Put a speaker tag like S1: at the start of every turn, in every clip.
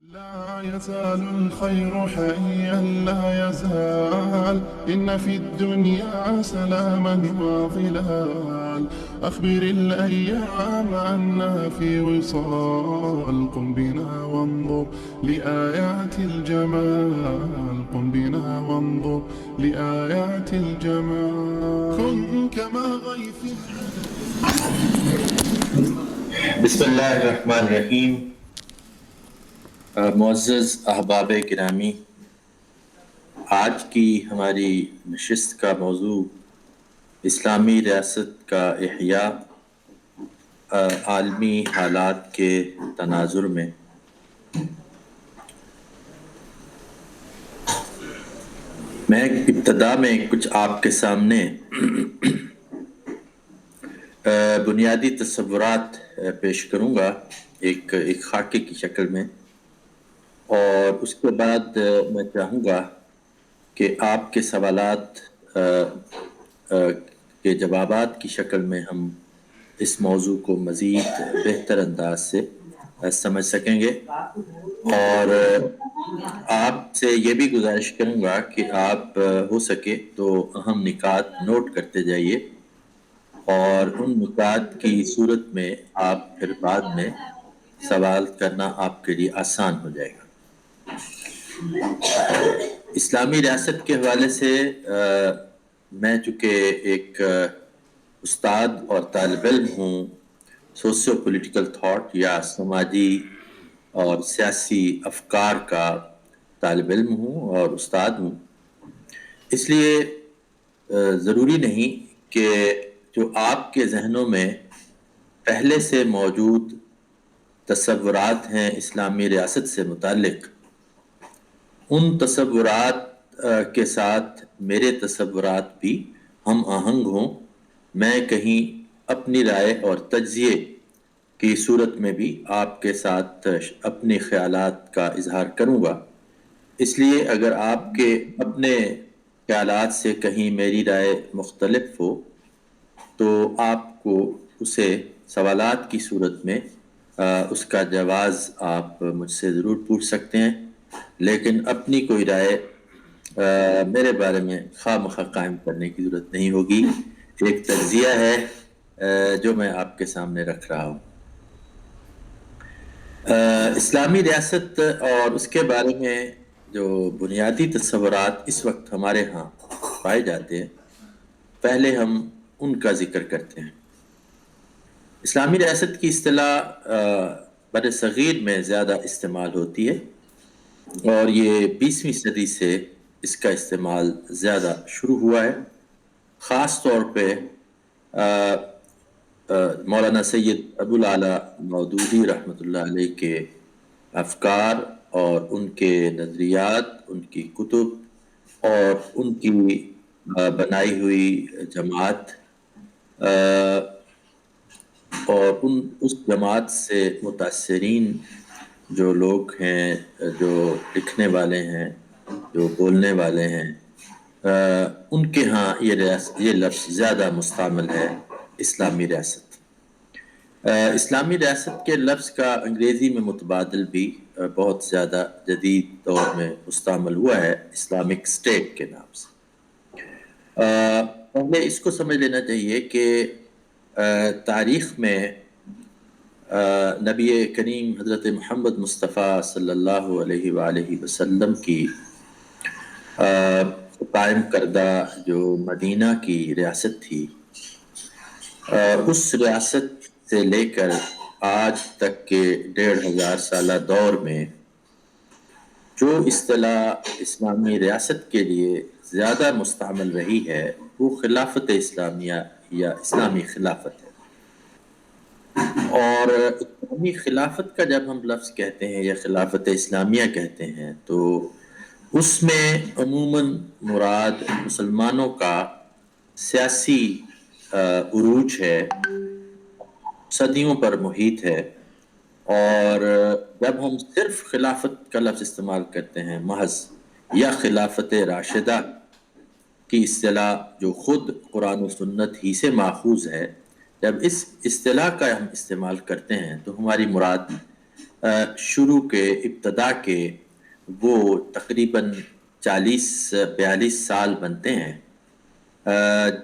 S1: لا يزال الخير حيا لا يزال إن في الدنيا سلاما وظلال أخبر الأيام أنا في وصال قم بنا وانظر لآيات الجمال قم بنا وانظر لآيات الجمال كن كما غيث
S2: بسم اللہ الرحمن الرحیم۔ معزز احباب گرامی، آج کی ہماری نشست کا موضوع اسلامی ریاست کا احیاء عالمی حالات کے تناظر میں۔ میں ابتدا میں کچھ آپ کے سامنے بنیادی تصورات پیش کروں گا ایک خاکے کی شکل میں، اور اس کے بعد میں چاہوں گا کہ آپ کے سوالات کے جوابات کی شکل میں ہم اس موضوع کو مزید بہتر انداز سے سمجھ سکیں گے، اور آپ سے یہ بھی گزارش کروں گا کہ آپ ہو سکے تو اہم نکات نوٹ کرتے جائیے، اور ان نکات کی صورت میں آپ پھر بعد میں سوال کرنا آپ کے لیے آسان ہو جائے گا۔ اسلامی ریاست کے حوالے سے میں چونکہ ایک استاد اور طالب علم ہوں، سوسیو پولیٹیکل تھاٹ یا سماجی اور سیاسی افکار کا طالب علم ہوں اور استاد ہوں، اس لیے ضروری نہیں کہ جو آپ کے ذہنوں میں پہلے سے موجود تصورات ہیں اسلامی ریاست سے متعلق، ان تصورات کے ساتھ میرے تصورات بھی ہم آہنگ ہوں۔ میں کہیں اپنی رائے اور تجزیے کی صورت میں بھی آپ کے ساتھ اپنے خیالات کا اظہار کروں گا۔ اس لیے اگر آپ کے اپنے خیالات سے کہیں میری رائے مختلف ہو تو آپ کو اسے سوالات کی صورت میں اس کا جواز آپ مجھ سے ضرور پوچھ سکتے ہیں، لیکن اپنی کوئی رائے میرے بارے میں خواہ مخواہ قائم کرنے کی ضرورت نہیں ہوگی۔ ایک تجزیہ ہے جو میں آپ کے سامنے رکھ رہا ہوں۔ اسلامی ریاست اور اس کے بارے میں جو بنیادی تصورات اس وقت ہمارے ہاں پائے جاتے ہیں، پہلے ہم ان کا ذکر کرتے ہیں۔ اسلامی ریاست کی اصطلاح بر صغیر میں زیادہ استعمال ہوتی ہے، اور یہ 20ویں صدی سے اس کا استعمال زیادہ شروع ہوا ہے۔ خاص طور پہ مولانا سید ابوالعلا مودودی رحمۃ اللہ علیہ کے افکار اور ان کے نظریات، ان کی کتب اور ان کی بنائی ہوئی جماعت اور اس جماعت سے متاثرین جو لوگ ہیں، جو لکھنے والے ہیں، جو بولنے والے ہیں، ان کے ہاں یہ لفظ زیادہ مستعمل ہے اسلامی ریاست۔ اسلامی ریاست کے لفظ کا انگریزی میں متبادل بھی بہت زیادہ جدید دور میں مستعمل ہوا ہے اسلامک اسٹیٹ کے نام سے۔ پہلے اس کو سمجھ لینا چاہیے کہ تاریخ میں نبی کریم حضرت محمد مصطفیٰ صلی اللہ علیہ وآلہ وسلم کی قائم کردہ جو مدینہ کی ریاست تھی، اس ریاست سے لے کر آج تک کے 1500 سالہ دور میں جو اصطلاح اسلامی ریاست کے لیے زیادہ مستعمل رہی ہے وہ خلافت اسلامیہ یا اسلامی خلافت ہے۔ اور اسلامی خلافت کا جب ہم لفظ کہتے ہیں یا خلافت اسلامیہ کہتے ہیں تو اس میں عموماً مراد مسلمانوں کا سیاسی عروج ہے، صدیوں پر محیط ہے۔ اور جب ہم صرف خلافت کا لفظ استعمال کرتے ہیں محض، یا خلافت راشدہ کی اصطلاح جو خود قرآن و سنت ہی سے ماخوذ ہے، جب اس اصطلاح کا ہم استعمال کرتے ہیں تو ہماری مراد شروع کے ابتدا کے وہ تقریباً 40-42 سال بنتے ہیں،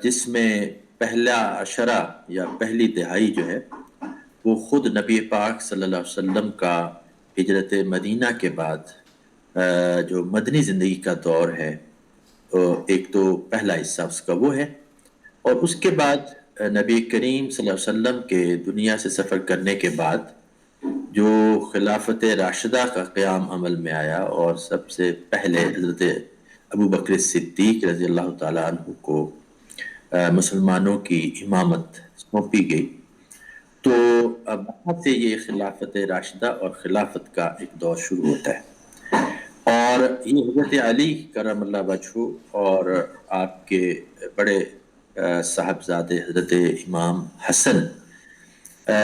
S2: جس میں پہلا عشرہ یا پہلی دہائی جو ہے وہ خود نبی پاک صلی اللہ علیہ وسلم کا ہجرت مدینہ کے بعد جو مدنی زندگی کا دور ہے، ایک تو پہلا حصہ اس کا وہ ہے، اور اس کے بعد نبی کریم صلی اللہ علیہ وسلم کے دنیا سے سفر کرنے کے بعد جو خلافت راشدہ کا قیام عمل میں آیا، اور سب سے پہلے حضرت ابو بکر صدیق رضی اللہ تعالیٰ عنہ کو مسلمانوں کی امامت سونپی گئی، تو اب وہاں سے یہ خلافت راشدہ اور خلافت کا ایک دور شروع ہوتا ہے۔ اور یہ حضرت علی کرم اللہ وجہہ اور آپ کے بڑے صاحبزادے حضرت امام حسن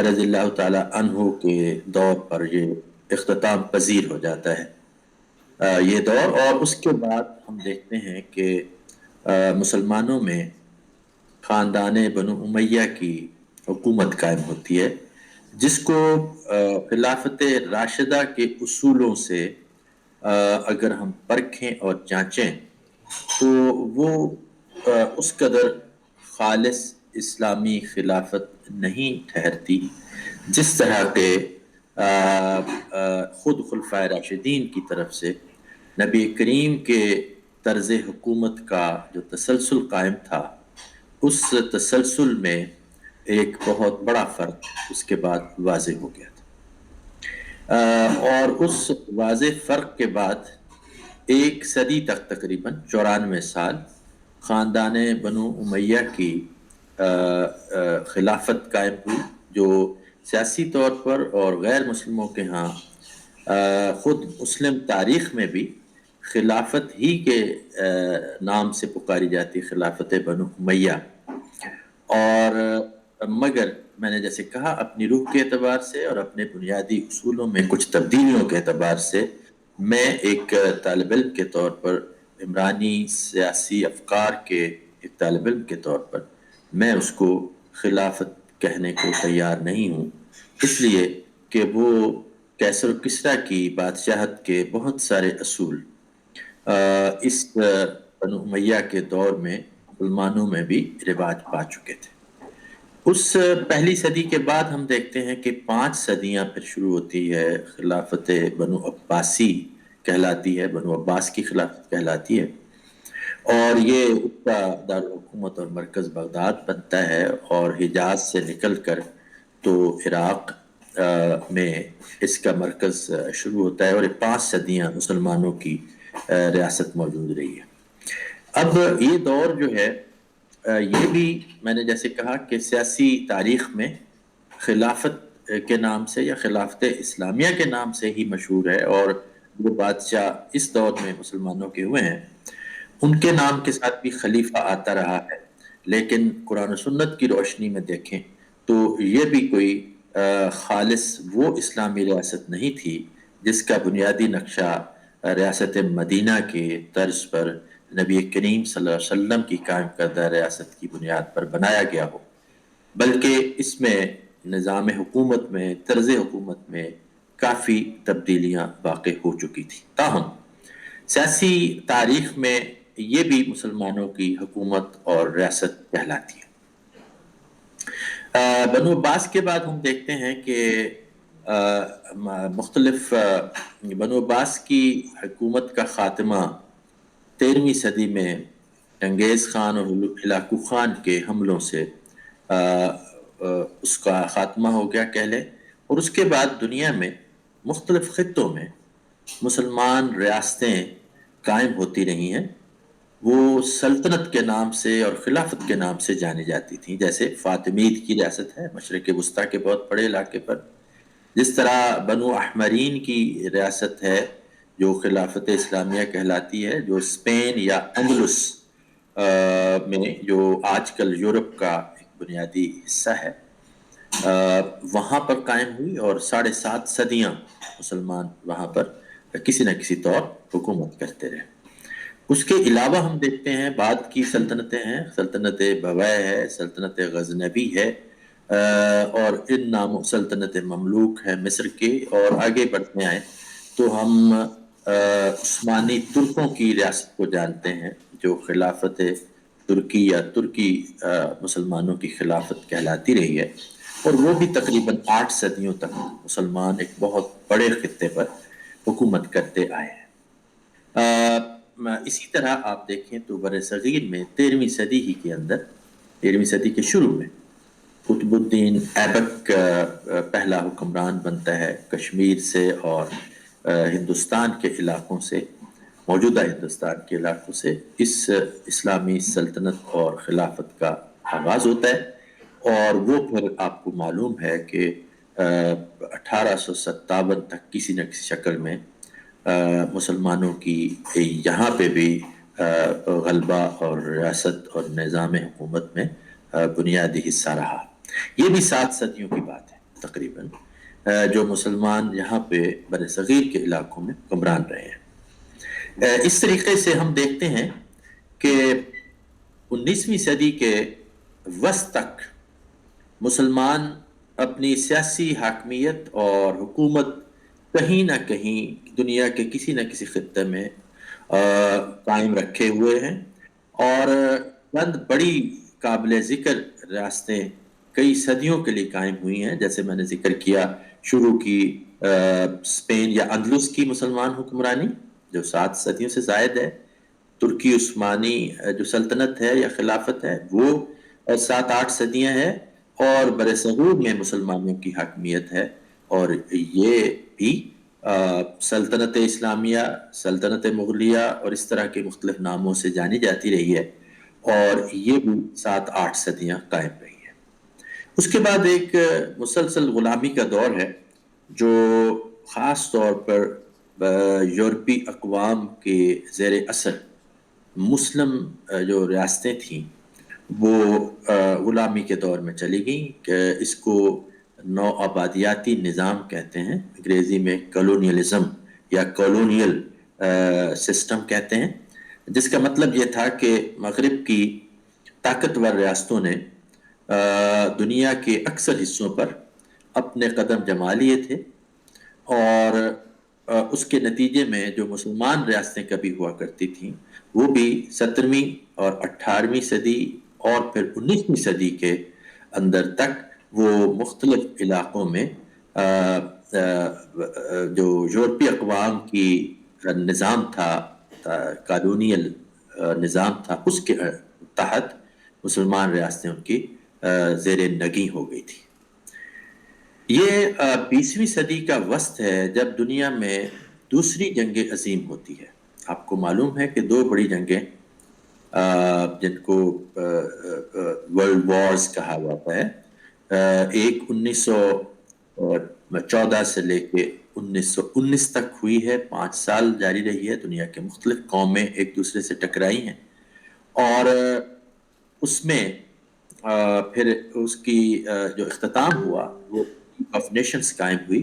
S2: رضی اللہ تعالی عنہ کے دور پر یہ اختتام پذیر ہو جاتا ہے یہ دور، اور اس کے بعد ہم دیکھتے ہیں کہ مسلمانوں میں خاندان بنو امیہ کی حکومت قائم ہوتی ہے، جس کو خلافت راشدہ کے اصولوں سے اگر ہم پرکھیں اور جانچیں تو وہ اس قدر خالص اسلامی خلافت نہیں ٹھہرتی جس طرح کے خود خلفائے راشدین کی طرف سے نبی کریم کے طرز حکومت کا جو تسلسل قائم تھا، اس تسلسل میں ایک بہت بڑا فرق اس کے بعد واضح ہو گیا تھا، اور اس واضح فرق کے بعد ایک صدی تک تقریباً 94 سال خاندان بنو امیہ کی خلافت قائم ہوئی، جو سیاسی طور پر اور غیر مسلموں کے ہاں خود مسلم تاریخ میں بھی خلافت ہی کے نام سے پکاری جاتی خلافت بنو امیہ، اور مگر میں نے جیسے کہا اپنی روح کے اعتبار سے اور اپنے بنیادی اصولوں میں کچھ تبدیلیوں کے اعتبار سے میں ایک طالب علم کے طور پر، عمرانی سیاسی افکار کے ایک طالب علم کے طور پر میں اس کو خلافت کہنے کو تیار نہیں ہوں، اس لیے کہ وہ کیسر و کسریٰ کی بادشاہت کے بہت سارے اصول اس بنو امیہ کے دور میں مسلمانوں میں بھی رواج پا چکے تھے۔ اس پہلی صدی کے بعد ہم دیکھتے ہیں کہ 5 صدیاں پھر شروع ہوتی ہے، خلافت بنو عباسی کہلاتی ہے، بنو عباس کی خلافت کہلاتی ہے، اور یہ اس کا دارالحکومت اور مرکز بغداد بنتا ہے، اور حجاز سے نکل کر تو عراق میں اس کا مرکز شروع ہوتا ہے، اور 5 صدیاں مسلمانوں کی ریاست موجود رہی ہے۔ اب یہ دور جو ہے یہ بھی میں نے جیسے کہا کہ سیاسی تاریخ میں خلافت کے نام سے یا خلافت اسلامیہ کے نام سے ہی مشہور ہے، اور جو بادشاہ اس دور میں مسلمانوں کے ہوئے ہیں ان کے نام کے ساتھ بھی خلیفہ آتا رہا ہے، لیکن قرآن و سنت کی روشنی میں دیکھیں تو یہ بھی کوئی خالص وہ اسلامی ریاست نہیں تھی جس کا بنیادی نقشہ ریاست مدینہ کے طرز پر نبی کریم صلی اللہ علیہ وسلم کی قائم کردہ ریاست کی بنیاد پر بنایا گیا ہو، بلکہ اس میں نظام حکومت میں، طرز حکومت میں کافی تبدیلیاں واقع ہو چکی تھی۔ تاہم سیاسی تاریخ میں یہ بھی مسلمانوں کی حکومت اور ریاست کہلاتی ہے۔ بنو عباس کے بعد ہم دیکھتے ہیں کہ مختلف بنو عباس کی حکومت کا خاتمہ 13ویں صدی میں چنگیز خان اور ہلاکو خان کے حملوں سے اس کا خاتمہ ہو گیا کہہ لیں، اور اس کے بعد دنیا میں مختلف خطوں میں مسلمان ریاستیں قائم ہوتی رہی ہیں، وہ سلطنت کے نام سے اور خلافت کے نام سے جانی جاتی تھیں، جیسے فاطمید کی ریاست ہے مشرق وسطیٰ کے بہت بڑے علاقے پر، جس طرح بنو احمرین کی ریاست ہے جو خلافت اسلامیہ کہلاتی ہے، جو اسپین یا اندلس میں جو آج کل یورپ کا ایک بنیادی حصہ ہے وہاں پر قائم ہوئی، اور 7.5 صدیاں مسلمان وہاں پر کسی نہ کسی طور حکومت کرتے رہے۔ اس کے علاوہ ہم دیکھتے ہیں بعد کی سلطنتیں ہیں، سلطنت بویہ ہے، سلطنت غزنوی ہے، اور ان ناموں سلطنت مملوک ہے مصر کے. اور آگے بڑھتے آئیں تو ہم عثمانی ترکوں کی ریاست کو جانتے ہیں جو خلافت ترکی یا ترکی مسلمانوں کی خلافت کہلاتی رہی ہے. اور وہ بھی تقریباً 8 صدیوں تک مسلمان ایک بہت بڑے خطے پر حکومت کرتے آئے ہیں. اسی طرح آپ دیکھیں تو بر صغیر میں 13ویں صدی ہی کے اندر 13ویں صدی کے شروع میں قطب الدین ایبک پہلا حکمران بنتا ہے کشمیر سے اور ہندوستان کے علاقوں سے, موجودہ ہندوستان کے علاقوں سے اس اسلامی سلطنت اور خلافت کا آغاز ہوتا ہے. اور وہ پھر آپ کو معلوم ہے کہ 1857 تک کسی نہ کسی شکل میں مسلمانوں کی یہاں پہ بھی غلبہ اور ریاست اور نظام حکومت میں بنیادی حصہ رہا. یہ بھی 7 صدیوں کی بات ہے تقریباً جو مسلمان یہاں پہ بر صغیر کے علاقوں میں حکمران رہے ہیں. اس طریقے سے ہم دیکھتے ہیں کہ 19ویں صدی کے وسط تک مسلمان اپنی سیاسی حاکمیت اور حکومت کہیں نہ کہیں دنیا کے کسی نہ کسی خطے میں قائم رکھے ہوئے ہیں. اور چند بڑی قابل ذکر ریاستیں کئی صدیوں کے لیے قائم ہوئی ہیں. جیسے میں نے ذکر کیا شروع کی اسپین یا اندلس کی مسلمان حکمرانی جو 7 صدیوں سے زائد ہے. ترکی عثمانی جو سلطنت ہے یا خلافت ہے وہ 7-8 صدیاں ہیں. اور برصغیر میں مسلمانوں کی حاکمیت ہے اور یہ بھی سلطنت اسلامیہ, سلطنت مغلیہ اور اس طرح کے مختلف ناموں سے جانی جاتی رہی ہے. اور یہ بھی 7-8 صدیاں قائم رہی ہے. اس کے بعد ایک مسلسل غلامی کا دور ہے جو خاص طور پر یورپی اقوام کے زیر اثر مسلم جو ریاستیں تھیں وہ غلامی کے دور میں چلی گئیں. کہ اس کو نو آبادیاتی نظام کہتے ہیں, انگریزی میں کالونیلزم یا کالونیل سسٹم کہتے ہیں, جس کا مطلب یہ تھا کہ مغرب کی طاقتور ریاستوں نے دنیا کے اکثر حصوں پر اپنے قدم جما لیے تھے. اور اس کے نتیجے میں جو مسلمان ریاستیں کبھی ہوا کرتی تھیں وہ بھی 17ویں اور 18ویں صدی اور پھر 19ویں صدی کے اندر تک وہ مختلف علاقوں میں جو یورپی اقوام کی نظام تھا, کالونیل نظام تھا, اس کے تحت مسلمان ریاستیں ان کی زیر نگیں ہو گئی تھی. یہ 20ویں صدی کا وسط ہے جب دنیا میں دوسری جنگ عظیم ہوتی ہے. آپ کو معلوم ہے کہ 2 بڑی جنگیں جن کو ورلڈ وارز کہا جاتا ہے, ایک 1914 سے لے کے 1919 تک ہوئی ہے, 5 سال جاری رہی ہے. دنیا کے مختلف قومیں ایک دوسرے سے ٹکرائی ہیں اور اس میں پھر اس کی جو اختتام ہوا وہ لیگ آف نیشنز قائم ہوئی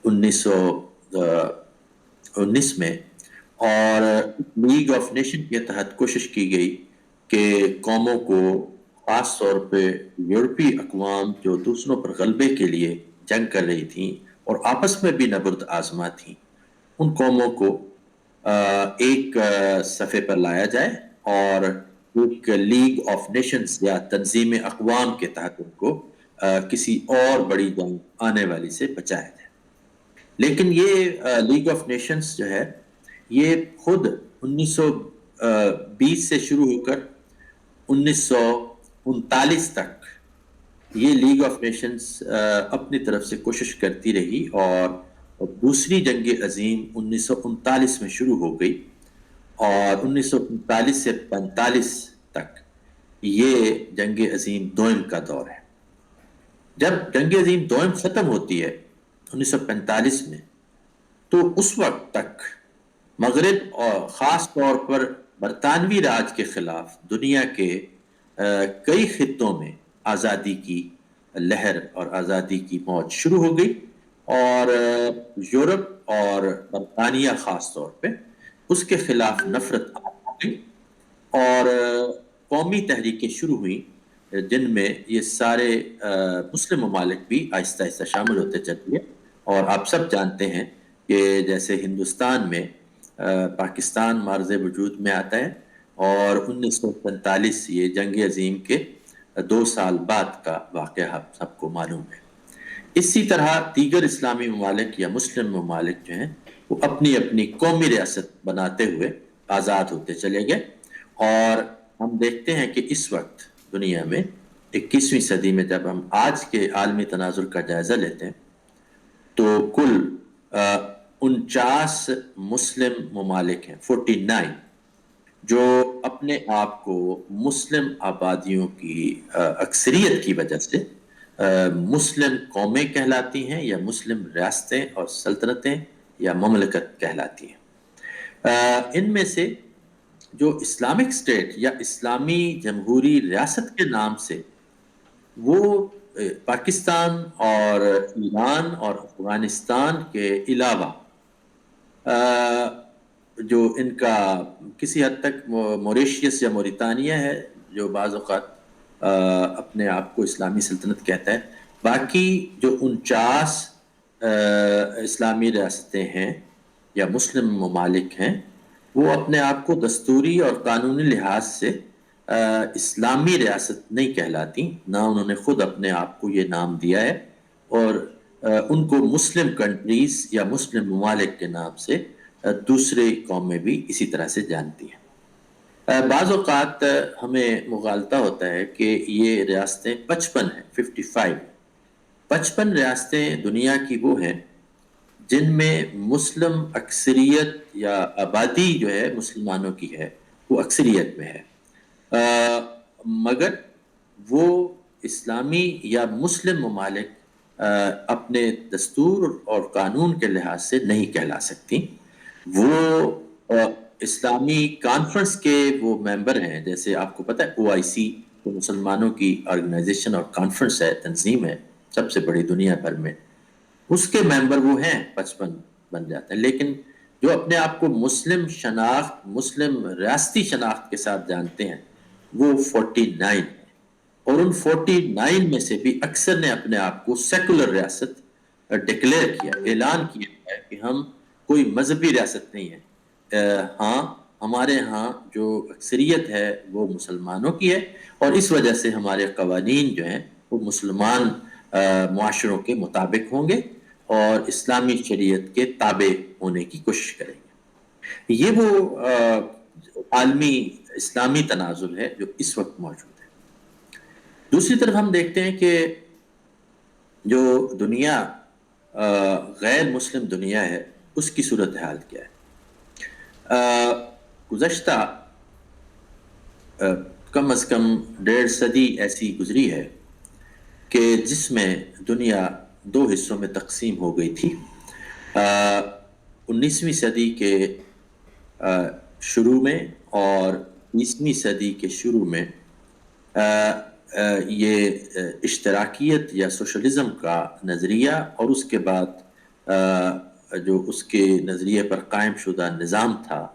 S2: 1919 میں. اور لیگ آف نیشن کے تحت کوشش کی گئی کہ قوموں کو خاص طور پہ یورپی اقوام جو دوسروں پر غلبے کے لیے جنگ کر رہی تھیں اور آپس میں بھی نبرد آزما تھیں, ان قوموں کو ایک صفحے پر لایا جائے اور ایک لیگ آف نیشنز یا تنظیم اقوام کے تحت ان کو کسی اور بڑی جنگ آنے والی سے بچایا جائے. لیکن یہ لیگ آف نیشنز جو ہے یہ خود 1920 سے شروع ہو کر 1939 تک یہ لیگ آف نیشنز اپنی طرف سے کوشش کرتی رہی. اور دوسری جنگ عظیم 1939 میں شروع ہو گئی اور 1939 سے 45 تک یہ جنگ عظیم دوئم کا دور ہے. جب جنگ عظیم دوئم ختم ہوتی ہے 1945 میں تو اس وقت تک مغرب اور خاص طور پر برطانوی راج کے خلاف دنیا کے کئی خطوں میں آزادی کی لہر اور آزادی کی موج شروع ہو گئی. اور یورپ اور برطانیہ خاص طور پہ اس کے خلاف نفرت ہو گئی اور قومی تحریکیں شروع ہوئیں جن میں یہ سارے مسلم ممالک بھی آہستہ آہستہ شامل ہوتے چلے گئے. اور آپ سب جانتے ہیں کہ جیسے ہندوستان میں پاکستان معرض وجود میں آتا ہے، اور 1947 یہ جنگ عظیم کے 2 سال بعد کا واقعہ سب کو معلوم ہے. اسی طرح دیگر اسلامی ممالک یا مسلم ممالک جو ہیں وہ اپنی اپنی قومی ریاست بناتے ہوئے آزاد ہوتے چلے گئے. اور ہم دیکھتے ہیں کہ اس وقت دنیا میں 21ویں صدی میں جب ہم آج کے عالمی تناظر کا جائزہ لیتے ہیں تو کل 49 مسلم ممالک ہیں، 49، جو اپنے آپ کو مسلم آبادیوں کی اکثریت کی وجہ سے مسلم قومیں کہلاتی ہیں یا مسلم ریاستیں اور سلطنتیں یا مملکت کہلاتی ہیں. ان میں سے جو اسلامک اسٹیٹ یا اسلامی جمہوری ریاست کے نام سے وہ پاکستان اور ایران اور افغانستان کے علاوہ جو ان کا کسی حد تک موریشیس یا موریتانیہ ہے جو بعض اوقات اپنے آپ کو اسلامی سلطنت کہتا ہے. باقی جو 49 اسلامی ریاستیں ہیں یا مسلم ممالک ہیں وہ اپنے آپ کو دستوری اور قانونی لحاظ سے اسلامی ریاست نہیں کہلاتی، نہ انہوں نے خود اپنے آپ کو یہ نام دیا ہے، اور ان کو مسلم کنٹریز یا مسلم ممالک کے نام سے دوسری قومیں بھی اسی طرح سے جانتی ہیں. بعض اوقات ہمیں مغالطہ ہوتا ہے کہ یہ ریاستیں 55 ہیں، 55 ریاستیں دنیا کی وہ ہیں جن میں مسلم اکثریت یا آبادی جو ہے مسلمانوں کی ہے وہ اکثریت میں ہے، مگر وہ اسلامی یا مسلم ممالک اپنے دستور اور قانون کے لحاظ سے نہیں کہلا سکتی. وہ اسلامی کانفرنس کے وہ ممبر ہیں، جیسے آپ کو پتہ ہے OIC جو مسلمانوں کی آرگنائزیشن اور کانفرنس ہے، تنظیم ہے سب سے بڑی دنیا بھر میں، اس کے ممبر وہ ہیں 55 بن جاتے ہیں. لیکن جو اپنے آپ کو مسلم شناخت، مسلم ریاستی شناخت کے ساتھ جانتے ہیں وہ 49 ہیں، اور ان 49 میں سے بھی اکثر نے اپنے آپ کو سیکولر ریاست ڈکلیئر کیا، اعلان کیا ہے کہ ہم کوئی مذہبی ریاست نہیں ہے. ہاں ہمارے ہاں جو اکثریت ہے وہ مسلمانوں کی ہے، اور اس وجہ سے ہمارے قوانین جو ہیں وہ مسلمان معاشروں کے مطابق ہوں گے اور اسلامی شریعت کے تابع ہونے کی کوشش کریں گے. یہ وہ عالمی اسلامی تناظر ہے جو اس وقت موجود ہے. دوسری طرف ہم دیکھتے ہیں کہ جو دنیا غیر مسلم دنیا ہے اس کی صورتحال کیا ہے. گزشتہ کم از کم 1.5 صدی ایسی گزری ہے کہ جس میں دنیا 2 حصوں میں تقسیم ہو گئی تھی. 19ویں صدی کے شروع میں اور 20ویں صدی کے شروع میں یہ اشتراکیت یا سوشلزم کا نظریہ اور اس کے بعد جو اس کے نظریے پر قائم شدہ نظام تھا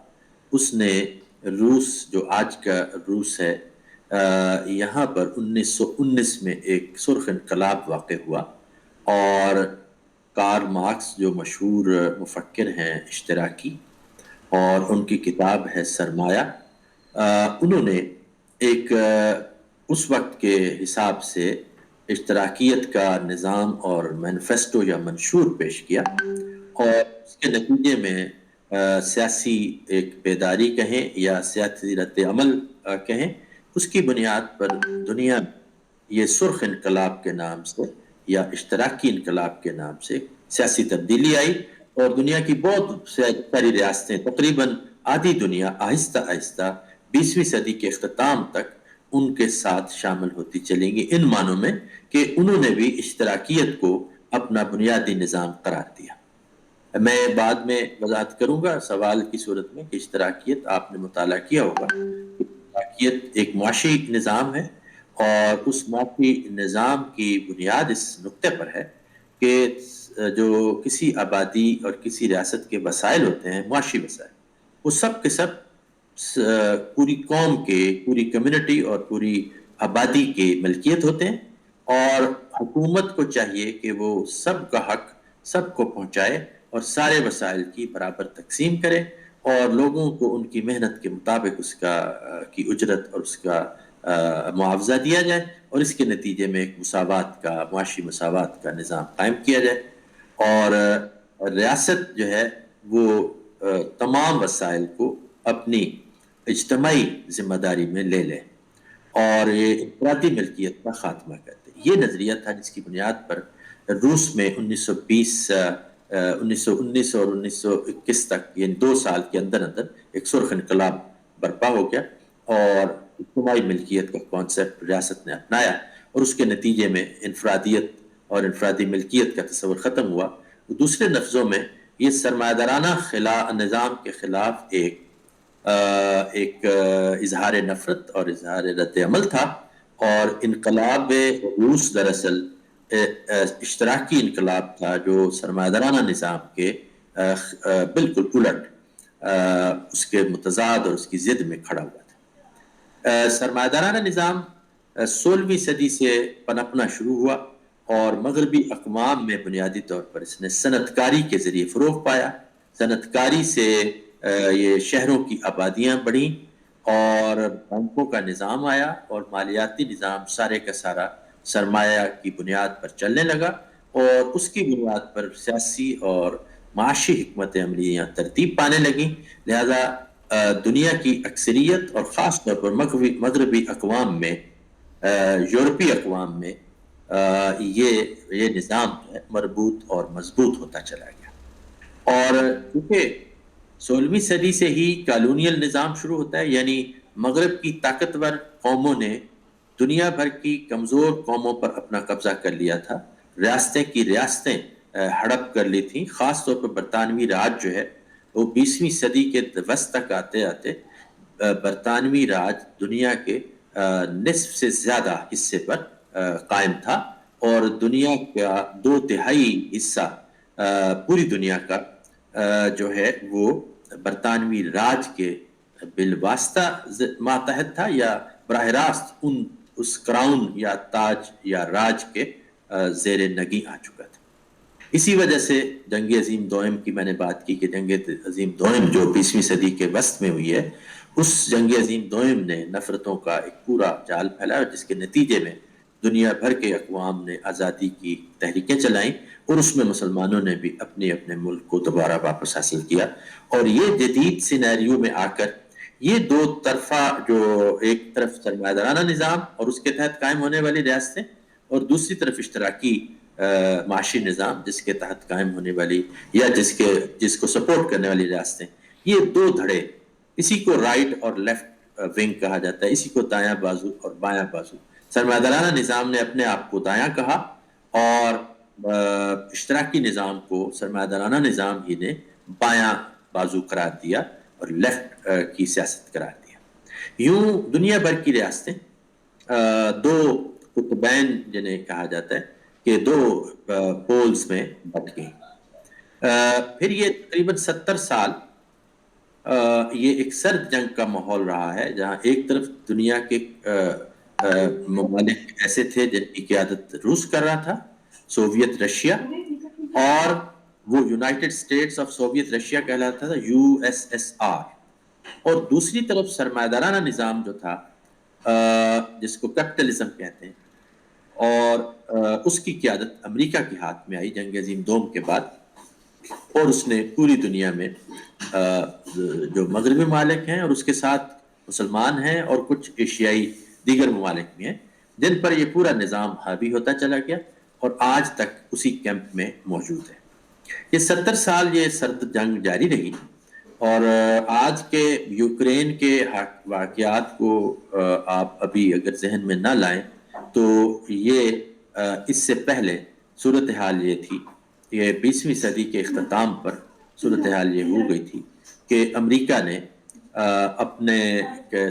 S2: اس نے روس جو آج کا روس ہے یہاں پر 1919 میں ایک سرخ انقلاب واقع ہوا، اور کارل مارکس جو مشہور مفکر ہیں اشتراکی اور ان کی کتاب ہے سرمایہ، انہوں نے ایک اس وقت کے حساب سے اشتراکیت کا نظام اور مینیفیسٹو یا منشور پیش کیا، اور اس کے نتیجے میں سیاسی ایک بیداری کہیں یا سیاسی رد عمل کہیں، اس کی بنیاد پر دنیا میں یہ سرخ انقلاب کے نام سے یا اشتراکی انقلاب کے نام سے سیاسی تبدیلی آئی، اور دنیا کی بہت ساری ریاستیں تقریباً آدھی دنیا آہستہ آہستہ 20ویں صدی کے اختتام تک ان کے ساتھ شامل ہوتی چلیں گی، ان معنوں میں کہ انہوں نے بھی اشتراکیت کو اپنا بنیادی نظام قرار دیا. میں بعد میں وضاحت کروں گا سوال کی صورت میں کہ اشتراکیت آپ نے مطالعہ کیا ہوگا. اشتراکیت ایک معاشی نظام ہے، اور اس معاشی نظام کی بنیاد اس نقطے پر ہے کہ جو کسی آبادی اور کسی ریاست کے وسائل ہوتے ہیں، معاشی وسائل، وہ سب کے سب پوری قوم کے، پوری کمیونٹی اور پوری آبادی کی ملکیت ہوتے ہیں، اور حکومت کو چاہیے کہ وہ سب کا حق سب کو پہنچائے اور سارے وسائل کی برابر تقسیم کرے اور لوگوں کو ان کی محنت کے مطابق اس کا کی اجرت اور اس کا معاوضہ دیا جائے، اور اس کے نتیجے میں ایک مساوات کا، معاشی مساوات کا نظام قائم کیا جائے، اور ریاست جو ہے وہ تمام وسائل کو اپنی اجتماعی ذمہ داری میں لے لے اور یہ انفرادی ملکیت کا خاتمہ کرتے. یہ نظریہ تھا جس کی بنیاد پر روس میں 1919 اور 1921 تک، یعنی 2 سال کے اندر اندر ایک سرخ انقلاب برپا ہو گیا اور اجتماعی ملکیت کا کانسیپٹ ریاست نے اپنایا، اور اس کے نتیجے میں انفرادیت اور انفرادی ملکیت کا تصور ختم ہوا. دوسرے لفظوں میں یہ سرمایہ دارانہ نظام کے خلاف ایک اظہار نفرت اور اظہار رد عمل تھا، اور انقلاب روس دراصل اشتراکی انقلاب تھا جو سرمایہ دارانہ نظام کے بالکل الٹ اس کے متضاد اور اس کی ضد میں کھڑا ہوا تھا. سرمایہ دارانہ نظام 16ویں صدی سے پنپنا شروع ہوا اور مغربی اقوام میں بنیادی طور پر اس نے صنعت کاری کے ذریعے فروغ پایا. صنعت کاری سے یہ شہروں کی آبادیاں بڑھیں اور بینکوں کا نظام آیا اور مالیاتی نظام سارے کا سارا سرمایہ کی بنیاد پر چلنے لگا، اور اس کی بنیاد پر سیاسی اور معاشی حکمت عملیاں ترتیب پانے لگیں. لہذا دنیا کی اکثریت اور خاص طور پر مغربی اقوام میں، یورپی اقوام میں یہ نظام مربوط اور مضبوط ہوتا چلا گیا. اور کیونکہ 16ویں صدی سے ہی کالونیل نظام شروع ہوتا ہے، یعنی مغرب کی طاقتور قوموں نے دنیا بھر کی کمزور قوموں پر اپنا قبضہ کر لیا تھا، ریاستیں ہڑپ کر لی تھیں. خاص طور پر برطانوی راج جو ہے وہ 20ویں صدی کے وسط تک آتے آتے برطانوی راج دنیا کے نصف سے زیادہ حصے پر قائم تھا، اور دنیا کا 2/3 حصہ پوری دنیا کا جو ہے وہ برطانوی راج کے بالواسطہ ماتحت تھا یا براہ راست اس کراؤن یا تاج یا راج کے زیر نگیں آ چکا تھا. اسی وجہ سے جنگ عظیم دوئم کی میں نے بات کی کہ جنگ عظیم دوئم جو 20ویں صدی کے وسط میں ہوئی ہے، اس جنگ عظیم دوئم نے نفرتوں کا ایک پورا جال پھیلایا، جس کے نتیجے میں دنیا بھر کے اقوام نے آزادی کی تحریکیں چلائیں، اور اس میں مسلمانوں نے بھی اپنے ملک کو دوبارہ واپس حاصل کیا. اور یہ جدید سینیریو میں آ کر یہ دو طرفہ، جو ایک طرف سرمایہ دارانہ نظام اور اس کے تحت قائم ہونے والی ریاستیں، اور دوسری طرف اشتراکی معاشی نظام جس کے تحت قائم ہونے والی یا جس کو سپورٹ کرنے والی ریاستیں، یہ دو دھڑے، اسی کو رائٹ اور لیفٹ ونگ کہا جاتا ہے، اسی کو دایاں بازو اور بایاں بازو. سرمایہ دارانہ نظام نے اپنے آپ کو دایاں کہا اور اشتراکی نظام کو سرمایہ دارانہ نظام ہی نے بایاں بازو قرار دیا اور لیفٹ کی سیاست قرار دیا. یوں دنیا بھر کی ریاستیں دو قطبین جنہیں کہا جاتا ہے کہ دو پولز میں بٹ گئیں. پھر یہ تقریباً 70 سال یہ ایک سرد جنگ کا ماحول رہا ہے، جہاں ایک طرف دنیا کے ممالک ایسے تھے جن کی قیادت روس کر رہا تھا، سوویت رشیا، اور وہ United States of Soviet Russia کہلاتا تھا، USSR. اور دوسری طرف سرمایہ دارانہ نظام جو تھا جس کو کیپٹلزم کہتے ہیں، اور اس کی قیادت امریکہ کے ہاتھ میں آئی جنگ عظیم دوم کے بعد، اور اس نے پوری دنیا میں جو مغربی ممالک ہیں اور اس کے ساتھ مسلمان ہیں اور کچھ ایشیائی دیگر ممالک بھی ہیں، جن پر یہ پورا نظام حاوی ہوتا چلا گیا اور آج تک اسی کیمپ میں موجود ہے. یہ 70 سال یہ سرد جنگ جاری رہی، اور آج کے یوکرین کے واقعات کو آپ ابھی اگر ذہن میں نہ لائیں تو یہ اس سے پہلے صورتحال یہ تھی، یہ 20ویں صدی کے اختتام پر صورتحال یہ ہو گئی تھی کہ امریکہ نے اپنے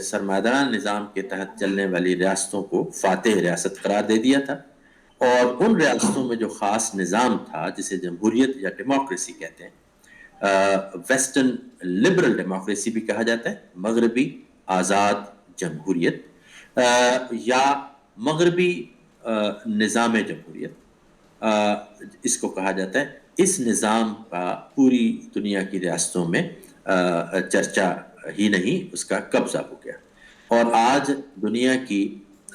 S2: سرمایہ دارانہ نظام کے تحت چلنے والی ریاستوں کو فاتح ریاست قرار دے دیا تھا، اور ان ریاستوں میں جو خاص نظام تھا جسے جمہوریت یا ڈیموکریسی کہتے ہیں، ویسٹرن لبرل ڈیموکریسی بھی کہا جاتا ہے، مغربی آزاد جمہوریت، یا مغربی نظام جمہوریت اس کو کہا جاتا ہے، اس نظام کا پوری دنیا کی ریاستوں میں چرچا ہی نہیں، اس کا قبضہ ہو گیا، اور آج دنیا کی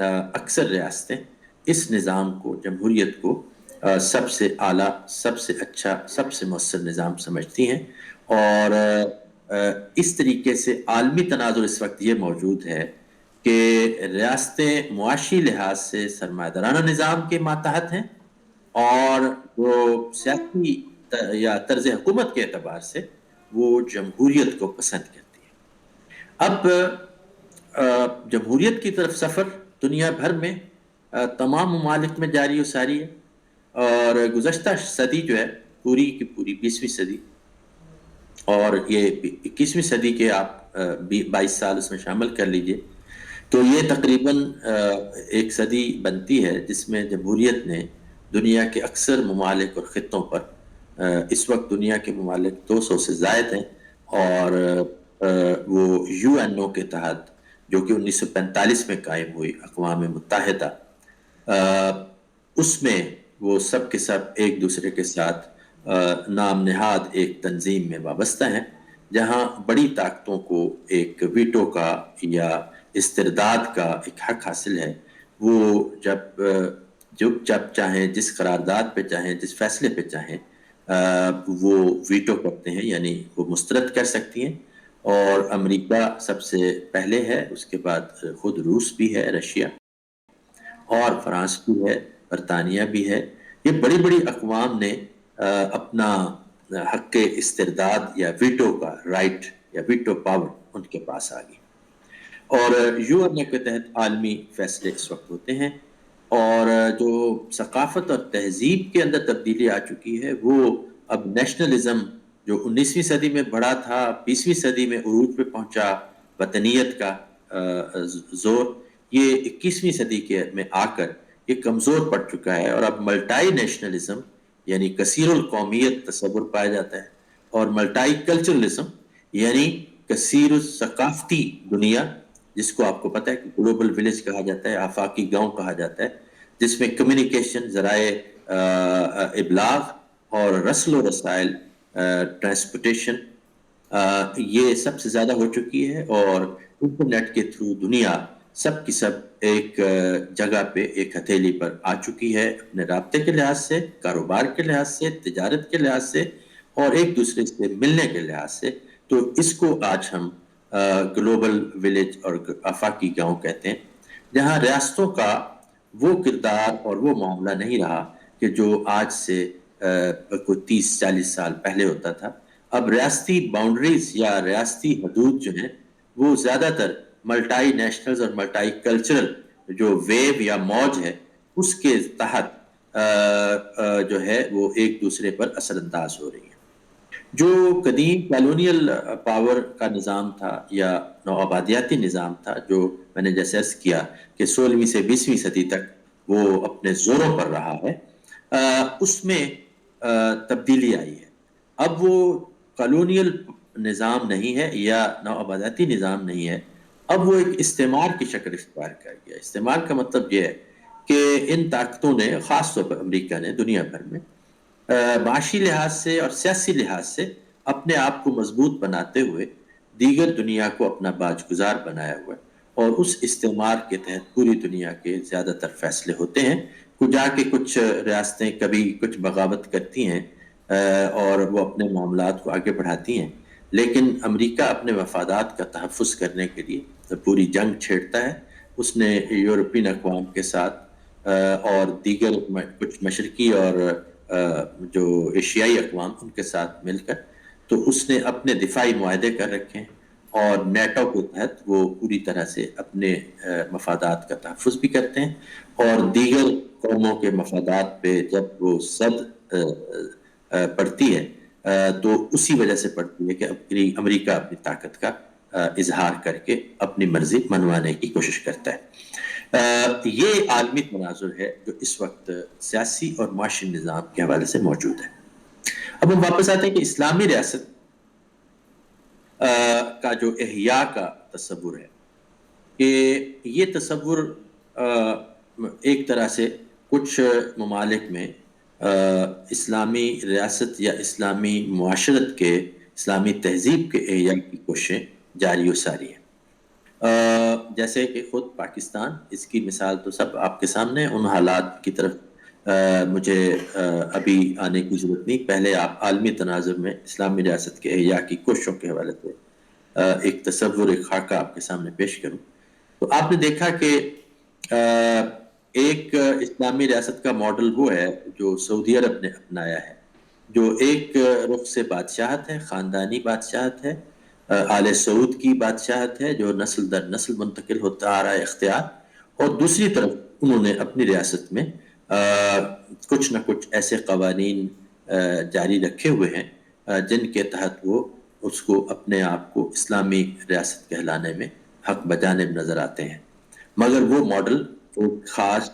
S2: اکثر ریاستیں اس نظام کو، جمہوریت کو سب سے اعلیٰ، سب سے اچھا، سب سے مؤثر نظام سمجھتی ہیں، اور اس طریقے سے عالمی تناظر اس وقت یہ موجود ہے کہ ریاستیں معاشی لحاظ سے سرمایہ نظام کے ماتحت ہیں، اور جو سیاسی یا طرز حکومت کے اعتبار سے وہ جمہوریت کو پسند کرتی ہے۔ اب جمہوریت کی طرف سفر دنیا بھر میں تمام ممالک میں جاری و ساری ہے، اور گزشتہ صدی جو ہے، پوری کی پوری 20ویں صدی، اور یہ 21ویں صدی کے آپ 22 سال اس میں شامل کر لیجئے، تو یہ تقریباً ایک صدی بنتی ہے جس میں جمہوریت نے دنیا کے اکثر ممالک اور خطوں پر، اس وقت دنیا کے ممالک 200 سے زائد ہیں، اور وہ UN کے تحت، جو کہ 1945 میں قائم ہوئی، اقوام متحدہ، اس میں وہ سب کے سب ایک دوسرے کے ساتھ نام نہاد ایک تنظیم میں وابستہ ہیں، جہاں بڑی طاقتوں کو ایک ویٹو کا یا استرداد کا ایک حق حاصل ہے۔ وہ جب چاہیں، جس قرارداد پہ چاہیں، جس فیصلے پہ چاہیں، وہ ویٹو کرتے ہیں، یعنی وہ مسترد کر سکتی ہیں، اور امریکہ سب سے پہلے ہے، اس کے بعد خود روس بھی ہے، رشیا اور فرانس بھی ہے، برطانیہ بھی ہے۔ یہ بڑی بڑی اقوام نے اپنا حق استرداد یا ویٹو کا رائٹ یا ویٹو پاور ان کے پاس آ گئی، اور UN کے تحت عالمی فیصلے اس وقت ہوتے ہیں، اور جو ثقافت اور تہذیب کے اندر تبدیلی آ چکی ہے، وہ اب نیشنلزم جو 19ویں صدی میں بڑھا تھا، 20ویں صدی میں عروج پہ پہنچا، وطنیت کا زور، یہ 21ویں صدی میں آ کر یہ کمزور پڑ چکا ہے، اور اب ملٹائی نیشنلزم یعنی کثیر القومیت تصور پایا جاتا ہے، اور ملٹائی کلچرلزم یعنی کثیر الثقافتی دنیا، جس کو آپ کو پتہ ہے کہ گلوبل ولیج کہا جاتا ہے، آفاقی گاؤں کہا جاتا ہے، جس میں کمیونیکیشن، ذرائع ابلاغ اور رسل و رسائل، ٹرانسپورٹیشن، یہ سب سے زیادہ ہو چکی ہے، اور انٹرنیٹ کے تھرو دنیا سب کی سب ایک جگہ پہ، ایک ہتھیلی پر آ چکی ہے، اپنے رابطے کے لحاظ سے، کاروبار کے لحاظ سے، تجارت کے لحاظ سے، اور ایک دوسرے سے ملنے کے لحاظ سے۔ تو اس کو آج ہم گلوبل ولیج اور آفاقی گاؤں کہتے ہیں، جہاں ریاستوں کا وہ کردار اور وہ معاملہ نہیں رہا کہ جو آج سے کوئی 30-40 سال پہلے ہوتا تھا۔ اب ریاستی باؤنڈریز یا ریاستی حدود جو ہیں، وہ زیادہ تر ملٹائی نیشنلز اور ملٹائی کلچرل جو ویو یا موج ہے، اس کے تحت جو ہے وہ ایک دوسرے پر اثر انداز ہو رہی ہیں۔ جو قدیم کالونیل پاور کا نظام تھا یا نوآبادیاتی نظام تھا، جو میں نے جیسے عرض کیا کہ 16ویں سے 20ویں صدی تک وہ اپنے زوروں پر رہا ہے، اس میں تبدیلی آئی ہے۔ اب وہ کالونیل نظام نہیں ہے یا نوآبادیاتی نظام نہیں ہے، اب وہ ایک استعمار کی شکل اختیار کر گیا۔ استعمار کا مطلب یہ ہے کہ ان طاقتوں نے، خاص طور پر امریکہ نے، دنیا بھر میں معاشی لحاظ سے اور سیاسی لحاظ سے اپنے آپ کو مضبوط بناتے ہوئے دیگر دنیا کو اپنا باج گزار بنایا ہوا ہے، اور اس استعمار کے تحت پوری دنیا کے زیادہ تر فیصلے ہوتے ہیں۔ جا کے کچھ ریاستیں کبھی کچھ بغاوت کرتی ہیں اور وہ اپنے معاملات کو آگے بڑھاتی ہیں، لیکن امریکہ اپنے مفادات کا تحفظ کرنے کے لیے پوری جنگ چھیڑتا ہے۔ اس نے یورپین اقوام کے ساتھ اور دیگر کچھ مشرقی اور جو ایشیائی اقوام، ان کے ساتھ مل کر تو اس نے اپنے دفاعی معاہدے کر رکھے ہیں، اور نیٹو کے تحت وہ پوری طرح سے اپنے مفادات کا تحفظ بھی کرتے ہیں، اور دیگر قوموں کے مفادات پہ جب وہ صد پڑتی ہے تو اسی وجہ سے پڑتی ہے کہ امریکہ اپنی طاقت کا اظہار کر کے اپنی مرضی منوانے کی کوشش کرتا ہے۔ یہ عالمی تناظر ہے جو اس وقت سیاسی اور معاشی نظام کے حوالے سے موجود ہے۔ اب ہم واپس آتے ہیں کہ اسلامی ریاست کا جو احیاء کا تصور ہے، کہ یہ تصور ایک طرح سے کچھ ممالک میں اسلامی ریاست یا اسلامی معاشرت کے، اسلامی تہذیب کے احیاء کی کوششیں جاری و ساری ہیں. جیسے کہ خود پاکستان، اس کی مثال تو سب آپ کے سامنے، ان حالات کی طرف مجھے ابھی آنے کی ضرورت نہیں. پہلے آپ عالمی تناظر میں اسلامی ریاست کے احیاء کی کوششوں کے حوالے سے ایک تصور، ایک خاکہ آپ کے سامنے پیش کروں. تو آپ نے دیکھا کہ ایک اسلامی ریاست کا ماڈل وہ ہے جو سعودی عرب نے اپنایا ہے، جو ایک رخ سے بادشاہت ہے، خاندانی بادشاہت ہے، آل سعود کی بادشاہت ہے، جو نسل در نسل منتقل ہوتا آ رہا ہے اختیار. اور دوسری طرف انہوں نے اپنی ریاست میں کچھ نہ کچھ ایسے قوانین جاری رکھے ہوئے ہیں جن کے تحت وہ اس کو اپنے آپ کو اسلامی ریاست کہلانے میں حق بجانب نظر آتے ہیں. مگر وہ ماڈل ایک خاص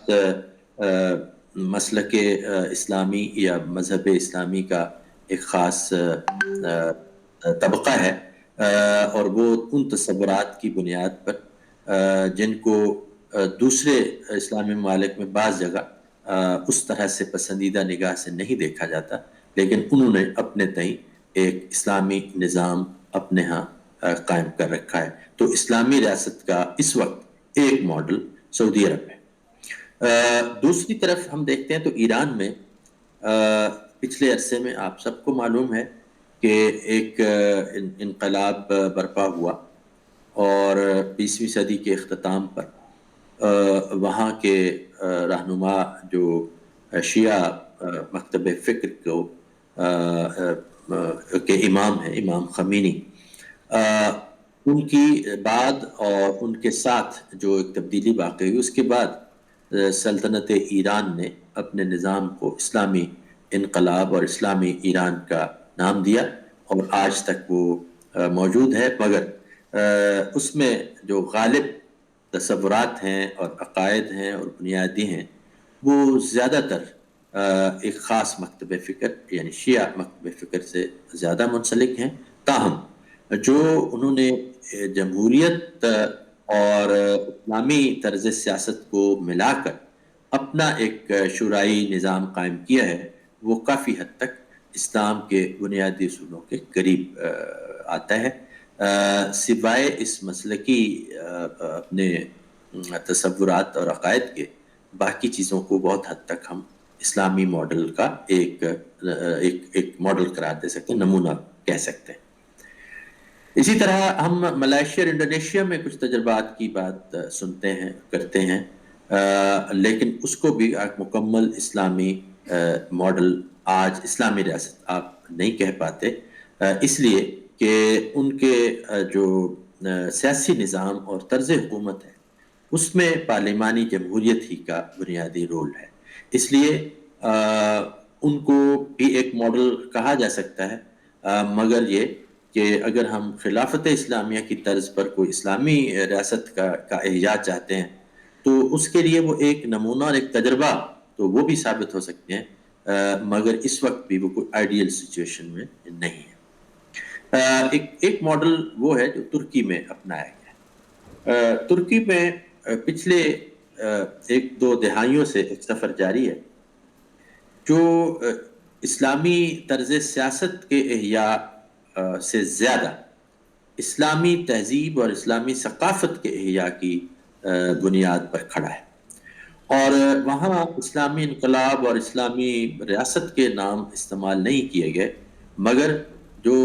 S2: مسلک اسلامی یا مذہب اسلامی کا ایک خاص طبقہ ہے، اور وہ ان تصورات کی بنیاد پر جن کو دوسرے اسلامی ممالک میں بعض جگہ اس طرح سے پسندیدہ نگاہ سے نہیں دیکھا جاتا، لیکن انہوں نے اپنے تئیں ایک اسلامی نظام اپنے ہاں قائم کر رکھا ہے. تو اسلامی ریاست کا اس وقت ایک ماڈل سعودی عرب ہے. دوسری طرف ہم دیکھتے ہیں تو ایران میں پچھلے عرصے میں آپ سب کو معلوم ہے کہ ایک انقلاب برپا ہوا، اور 20ویں صدی کے اختتام پر وہاں کے رہنما جو شیعہ مکتب فکر کو کے امام ہیں، امام خمینی، ان کی بعد اور ان کے ساتھ جو ایک تبدیلی واقع ہوئی، اس کے بعد سلطنت ایران نے اپنے نظام کو اسلامی انقلاب اور اسلامی ایران کا نام دیا، اور آج تک وہ موجود ہے. مگر اس میں جو غالب تصورات ہیں اور عقائد ہیں اور بنیادی ہیں، وہ زیادہ تر ایک خاص مکتب فکر یعنی شیعہ مکتب فکر سے زیادہ منسلک ہیں. تاہم جو انہوں نے جمہوریت اور اسلامی طرز سیاست کو ملا کر اپنا ایک شورائی نظام قائم کیا ہے، وہ کافی حد تک اسلام کے بنیادی اصولوں کے قریب آتا ہے. سوائے اس مسلکی اپنے تصورات اور عقائد کے، باقی چیزوں کو بہت حد تک ہم اسلامی ماڈل کا ایک ماڈل قرار دے سکتے ہیں، نمونہ کہہ سکتے ہیں. اسی طرح ہم ملائیشیا اور انڈونیشیا میں کچھ تجربات کی بات سنتے ہیں، کرتے ہیں، لیکن اس کو بھی ایک مکمل اسلامی ماڈل آج اسلامی ریاست آپ نہیں کہہ پاتے، اس لیے کہ ان کے جو سیاسی نظام اور طرز حکومت ہے اس میں پارلیمانی جمہوریت ہی کا بنیادی رول ہے. اس لیے ان کو بھی ایک ماڈل کہا جا سکتا ہے، مگر یہ کہ اگر ہم خلافت اسلامیہ کی طرز پر کوئی اسلامی ریاست کا احیاء چاہتے ہیں تو اس کے لیے وہ ایک نمونہ اور ایک تجربہ تو وہ بھی ثابت ہو سکتے ہیں، مگر اس وقت بھی وہ کوئی آئیڈیل سچویشن میں نہیں ہے. ایک ماڈل وہ ہے جو ترکی میں اپنایا گیا ہے. ترکی میں پچھلے 1-2 دہائیوں سے ایک سفر جاری ہے جو اسلامی طرز سیاست کے احیاء سے زیادہ اسلامی تہذیب اور اسلامی ثقافت کے احیاء کی بنیاد پر کھڑا ہے. اور وہاں اسلامی انقلاب اور اسلامی ریاست کے نام استعمال نہیں کیے گئے، مگر جو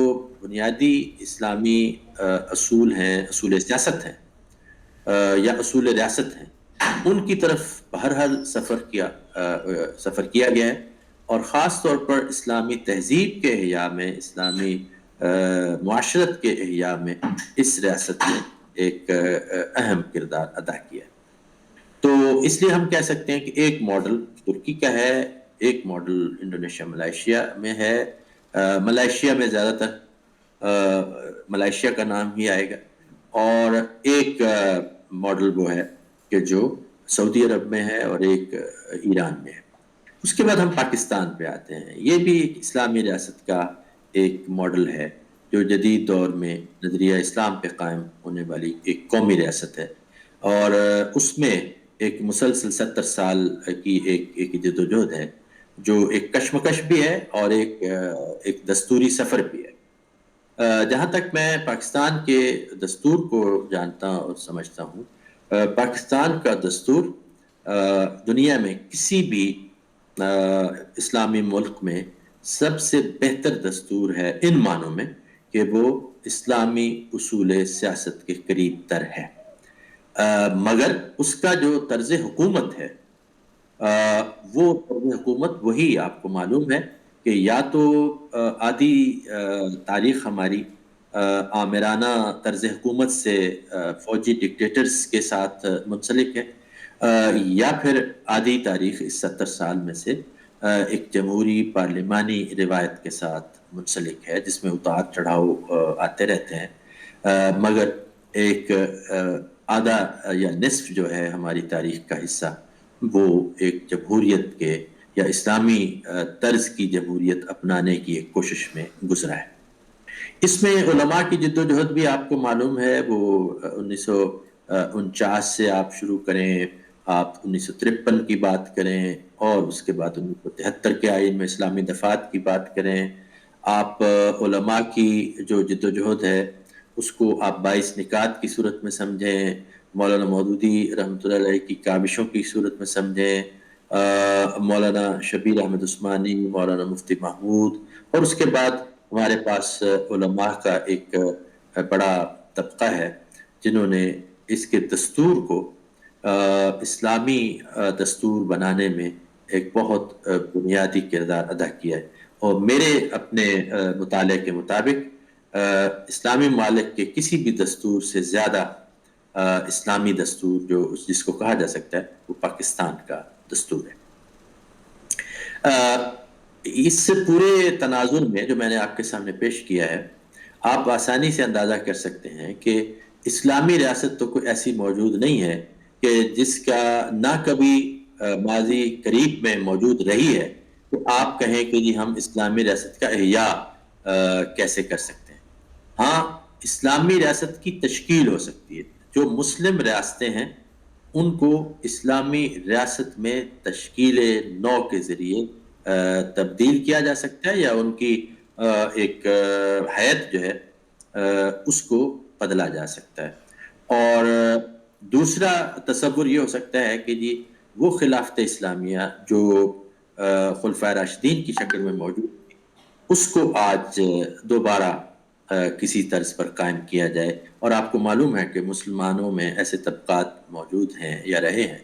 S2: بنیادی اسلامی اصول ہیں، اصول سیاست ہیں یا اصول ریاست ہیں، ان کی طرف بہرحال سفر کیا گیا ہے. اور خاص طور پر اسلامی تہذیب کے احیاء میں، اسلامی معاشرت کے احیاء میں اس ریاست نے ایک اہم کردار ادا کیا. تو اس لیے ہم کہہ سکتے ہیں کہ ایک ماڈل ترکی کا ہے، ایک ماڈل انڈونیشیا ملائیشیا میں ہے. ملائیشیا میں زیادہ تر ملائیشیا کا نام ہی آئے گا، اور ایک ماڈل وہ ہے کہ جو سعودی عرب میں ہے اور ایک ایران میں ہے. اس کے بعد ہم پاکستان پہ آتے ہیں. یہ بھی ایک اسلامی ریاست کا ایک ماڈل ہے جو جدید دور میں نظریہ اسلام پہ قائم ہونے والی ایک قومی ریاست ہے. اور اس میں ایک مسلسل 70 سال کی ایک جدوجہد ہے جو ایک کشمکش بھی ہے اور ایک دستوری سفر بھی ہے. جہاں تک میں پاکستان کے دستور کو جانتا اور سمجھتا ہوں، پاکستان کا دستور دنیا میں کسی بھی اسلامی ملک میں سب سے بہتر دستور ہے ان معنوں میں کہ وہ اسلامی اصول سیاست کے قریب تر ہے. مگر اس کا جو طرز حکومت ہے وہ طرز حکومت وہی آپ کو معلوم ہے کہ یا تو آدھی تاریخ ہماری آمرانہ طرز حکومت سے فوجی ڈکٹیٹرز کے ساتھ منسلک ہے، یا پھر آدھی تاریخ اس 70 سال میں سے ایک جمہوری پارلیمانی روایت کے ساتھ منسلک ہے جس میں اتار چڑھاؤ آتے رہتے ہیں. مگر ایک آدھا یا نصف جو ہے ہماری تاریخ کا حصہ وہ ایک جمہوریت کے یا اسلامی طرز کی جمہوریت اپنانے کی ایک کوشش میں گزرا ہے. اس میں علماء کی جدوجہد بھی آپ کو معلوم ہے، وہ 1949 سے آپ شروع کریں، آپ 1953 کی بات کریں، اور اس کے بعد 1973 کے آئین میں اسلامی دفعات کی بات کریں، آپ علماء کی جو جدوجہد ہے اس کو آپ 22 نکات کی صورت میں سمجھیں، مولانا مودودی رحمۃ اللہ علیہ کی کاوشوں کی صورت میں سمجھیں، مولانا شبیر احمد عثمانی، مولانا مفتی محمود، اور اس کے بعد ہمارے پاس علماء کا ایک بڑا طبقہ ہے جنہوں نے اس کے دستور کو اسلامی دستور بنانے میں ایک بہت بنیادی کردار ادا کیا ہے. اور میرے اپنے مطالعے کے مطابق اسلامی ممالک کے کسی بھی دستور سے زیادہ اسلامی دستور جس کو کہا جا سکتا ہے وہ پاکستان کا دستور ہے. اس پورے تناظر میں جو میں نے آپ کے سامنے پیش کیا ہے، آپ آسانی سے اندازہ کر سکتے ہیں کہ اسلامی ریاست تو کوئی ایسی موجود نہیں ہے کہ جس کا نہ کبھی ماضی قریب میں موجود رہی ہے تو آپ کہیں کہ جی ہم اسلامی ریاست کا احیاء کیسے کر سکتے ہیں. ہاں، اسلامی ریاست کی تشکیل ہو سکتی ہے. جو مسلم ریاستیں ہیں ان کو اسلامی ریاست میں تشکیل نو کے ذریعے تبدیل کیا جا سکتا ہے، یا ان کی ایک حیت جو ہے اس کو بدلا جا سکتا ہے. اور دوسرا تصور یہ ہو سکتا ہے کہ جی وہ خلافت اسلامیہ جو خلفائے راشدین کی شکل میں موجود تھی اس کو آج دوبارہ کسی طرز پر قائم کیا جائے. اور آپ کو معلوم ہے کہ مسلمانوں میں ایسے طبقات موجود ہیں یا رہے ہیں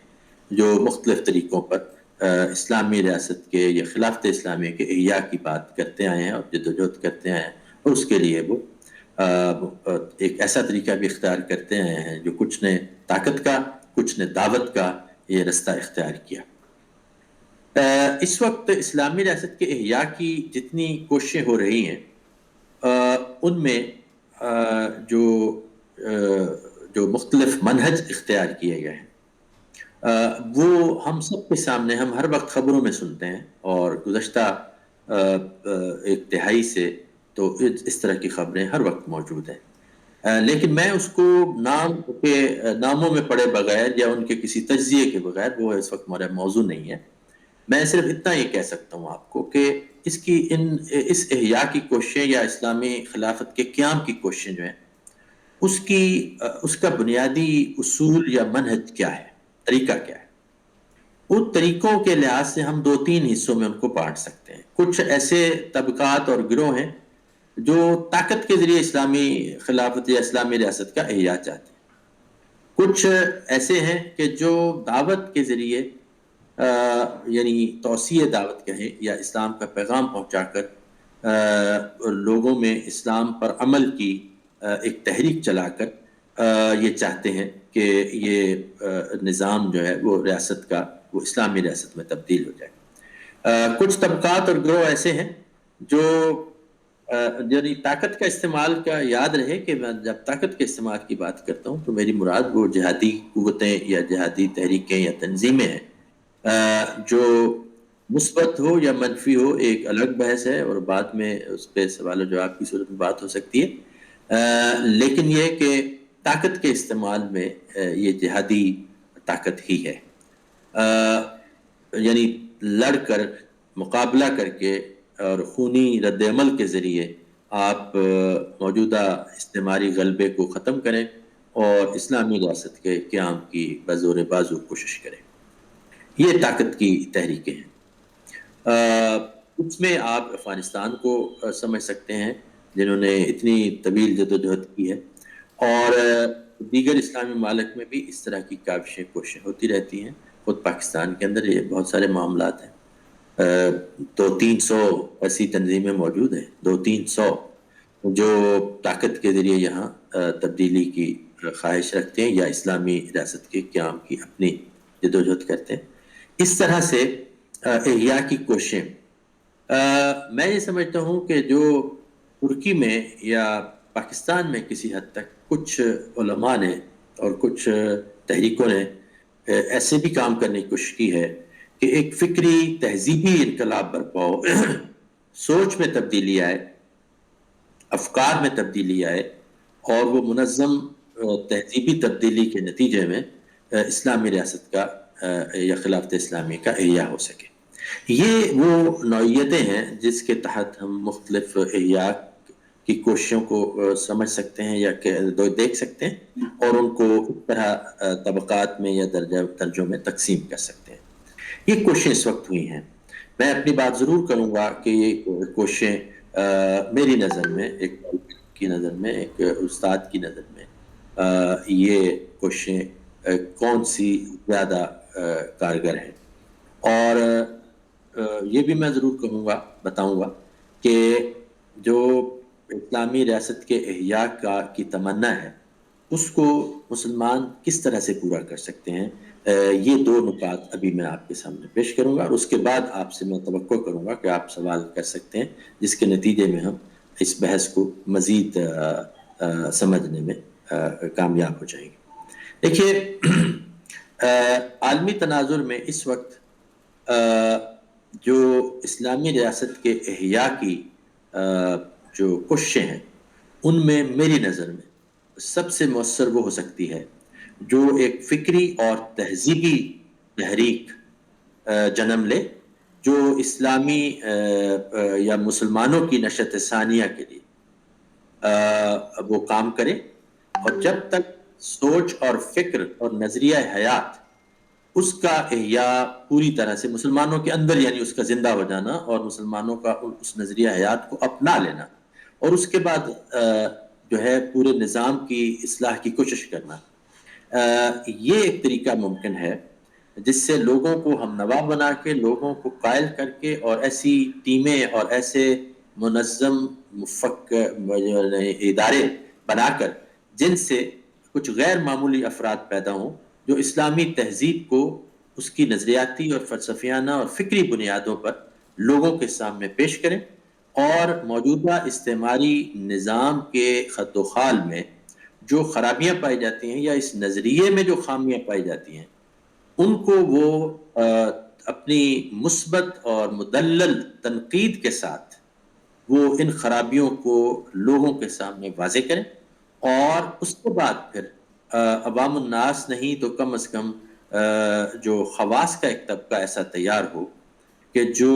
S2: جو مختلف طریقوں پر اسلامی ریاست کے یا خلافت اسلامیہ کے احیاء کی بات کرتے آئے ہیں اور جدوجہد کرتے آئے ہیں، اور اس کے لیے وہ ایک ایسا طریقہ بھی اختیار کرتے آئے ہیں جو کچھ نے طاقت کا، کچھ نے دعوت کا یہ رستہ اختیار کیا. اس وقت اسلامی ریاست کے احیاء کی جتنی کوششیں ہو رہی ہیں ان میں جو مختلف منہج اختیار کیے گئے ہیں وہ ہم سب کے سامنے ہم ہر وقت خبروں میں سنتے ہیں، اور گزشتہ ایک دہائی سے تو اس طرح کی خبریں ہر وقت موجود ہیں. لیکن میں اس کو ناموں میں پڑے بغیر یا ان کے کسی تجزیے کے بغیر، وہ اس وقت ہمارا موضوع نہیں ہے. میں صرف اتنا یہ کہہ سکتا ہوں آپ کو کہ اس احیاء کی کوششیں یا اسلامی خلافت کے قیام کی کوششیں جو ہیں اس کا بنیادی اصول یا منہج کیا ہے، طریقہ کیا ہے. ان طریقوں کے لحاظ سے ہم 2-3 حصوں میں ان کو بانٹ سکتے ہیں. کچھ ایسے طبقات اور گروہ ہیں جو طاقت کے ذریعے اسلامی خلافت یا اسلامی ریاست کا احیاء چاہتے ہیں. کچھ ایسے ہیں کہ جو دعوت کے ذریعے یعنی توسیع دعوت کہیں یا اسلام کا پیغام پہنچا کر لوگوں میں اسلام پر عمل کی ایک تحریک چلا کر یہ چاہتے ہیں کہ یہ نظام جو ہے وہ ریاست کا وہ اسلامی ریاست میں تبدیل ہو جائے. کچھ طبقات اور گروہ ایسے ہیں جو یعنی طاقت کا استعمال کا یاد رہے کہ میں جب طاقت کے استعمال کی بات کرتا ہوں تو میری مراد وہ جہادی قوتیں یا جہادی تحریکیں یا تنظیمیں ہیں. جو مثبت ہو یا منفی ہو ایک الگ بحث ہے اور بعد میں اس پہ سوال و جواب کی صورت میں بات ہو سکتی ہے. لیکن یہ کہ طاقت کے استعمال میں یہ جہادی طاقت ہی ہے، یعنی لڑ کر، مقابلہ کر کے اور خونی رد عمل کے ذریعے آپ موجودہ استعماری غلبے کو ختم کریں اور اسلامی ریاست کے قیام کی بزور بازو کوشش کریں۔ یہ طاقت کی تحریکیں ہیں۔ اس میں آپ افغانستان کو سمجھ سکتے ہیں جنہوں نے اتنی طویل جدوجہد کی ہے، اور دیگر اسلامی ممالک میں بھی اس طرح کی کاوشیں کوششیں ہوتی رہتی ہیں۔ خود پاکستان کے اندر یہ بہت سارے معاملات ہیں، 200-300 ایسی تنظیمیں موجود ہیں، 200-300 جو طاقت کے ذریعے یہاں تبدیلی کی خواہش رکھتے ہیں یا اسلامی ریاست کے قیام کی اپنی جدوجہد کرتے ہیں۔ اس طرح سے احیاء کی کوششیں، میں یہ سمجھتا ہوں کہ جو ترکی میں یا پاکستان میں کسی حد تک کچھ علماء نے اور کچھ تحریکوں نے ایسے بھی کام کرنے کی کوشش کی ہے کہ ایک فکری تہذیبی انقلاب برپا ہو، سوچ میں تبدیلی آئے، افکار میں تبدیلی آئے، اور وہ منظم تہذیبی تبدیلی کے نتیجے میں اسلامی ریاست کا یا خلافت اسلامی کا احیاء ہو سکے۔ یہ وہ نوعیتیں ہیں جس کے تحت ہم مختلف احیاء کی کوششوں کو سمجھ سکتے ہیں یا دیکھ سکتے ہیں، اور ان کو اس طرح طبقات میں یا درجوں میں تقسیم کر سکتے ہیں۔ یہ کوششیں اس وقت ہوئی ہیں۔ میں اپنی بات ضرور کروں گا کہ یہ کوششیں میری نظر میں، ایک کی نظر میں، ایک استاد کی نظر میں، یہ کوششیں کون سی زیادہ کارگر ہیں۔ اور یہ بھی میں ضرور کہوں گا، بتاؤں گا کہ جو اسلامی ریاست کے احیاء کی تمنا ہے، اس کو مسلمان کس طرح سے پورا کر سکتے ہیں، یہ دو نکات ابھی میں آپ کے سامنے پیش کروں گا، اور اس کے بعد آپ سے میں توقع کروں گا کہ آپ سوال کر سکتے ہیں جس کے نتیجے میں ہم اس بحث کو مزید سمجھنے میں کامیاب ہو جائیں گے۔ دیکھیے، عالمی تناظر میں اس وقت جو اسلامی ریاست کے احیاء کی جو کوششیں ہیں، ان میں میری نظر میں سب سے مؤثر وہ ہو سکتی ہے جو ایک فکری اور تہذیبی تحریک جنم لے، جو اسلامی یا مسلمانوں کی نشت ثانیہ کے لیے وہ کام کرے، اور جب تک سوچ اور فکر اور نظریہ حیات اس کا احیاء پوری طرح سے مسلمانوں کے اندر، یعنی اس کا زندہ ہو جانا اور مسلمانوں کا اس نظریہ حیات کو اپنا لینا، اور اس کے بعد جو ہے پورے نظام کی اصلاح کی کوشش کرنا، یہ ایک طریقہ ممکن ہے جس سے لوگوں کو ہم نوا بنا کے، لوگوں کو قائل کر کے، اور ایسی ٹیمیں اور ایسے منظم ادارے بنا کر جن سے کچھ غیر معمولی افراد پیدا ہوں جو اسلامی تہذیب کو اس کی نظریاتی اور فلسفیانہ اور فکری بنیادوں پر لوگوں کے سامنے پیش کریں، اور موجودہ استعماری نظام کے خط و خال میں جو خرابیاں پائی جاتی ہیں یا اس نظریے میں جو خامیاں پائی جاتی ہیں، ان کو وہ اپنی مثبت اور مدلل تنقید کے ساتھ وہ ان خرابیوں کو لوگوں کے سامنے واضح کریں، اور اس کے بعد پھر عوام الناس نہیں تو کم از کم جو خواص کا ایک طبقہ ایسا تیار ہو کہ جو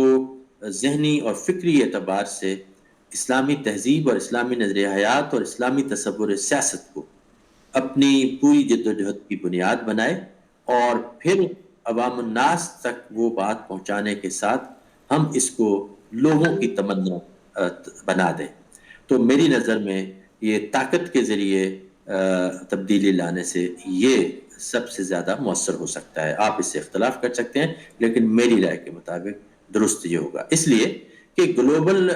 S2: ذہنی اور فکری اعتبار سے اسلامی تہذیب اور اسلامی نظریہ حیات اور اسلامی تصور سیاست کو اپنی پوری جد و جہد کی بنیاد بنائے، اور پھر عوام الناس تک وہ بات پہنچانے کے ساتھ ہم اس کو لوگوں کی تمنا بنا دیں۔ تو میری نظر میں یہ طاقت کے ذریعے تبدیلی لانے سے یہ سب سے زیادہ مؤثر ہو سکتا ہے۔ آپ اس سے اختلاف کر سکتے ہیں، لیکن میری رائے کے مطابق درست یہ ہوگا، اس لیے کہ گلوبل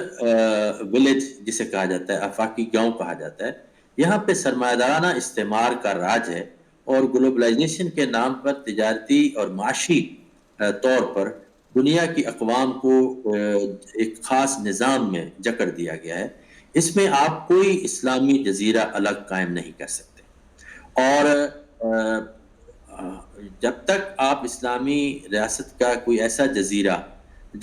S2: ولیج جسے کہا جاتا ہے، آفاقی گاؤں کہا جاتا ہے، یہاں پہ سرمایہ دارانہ استعمار کا راج ہے، اور گلوبلائزیشن کے نام پر تجارتی اور معاشی طور پر دنیا کی اقوام کو ایک خاص نظام میں جکڑ دیا گیا ہے۔ اس میں آپ کوئی اسلامی جزیرہ الگ قائم نہیں کر سکتے، اور جب تک آپ اسلامی ریاست کا کوئی ایسا جزیرہ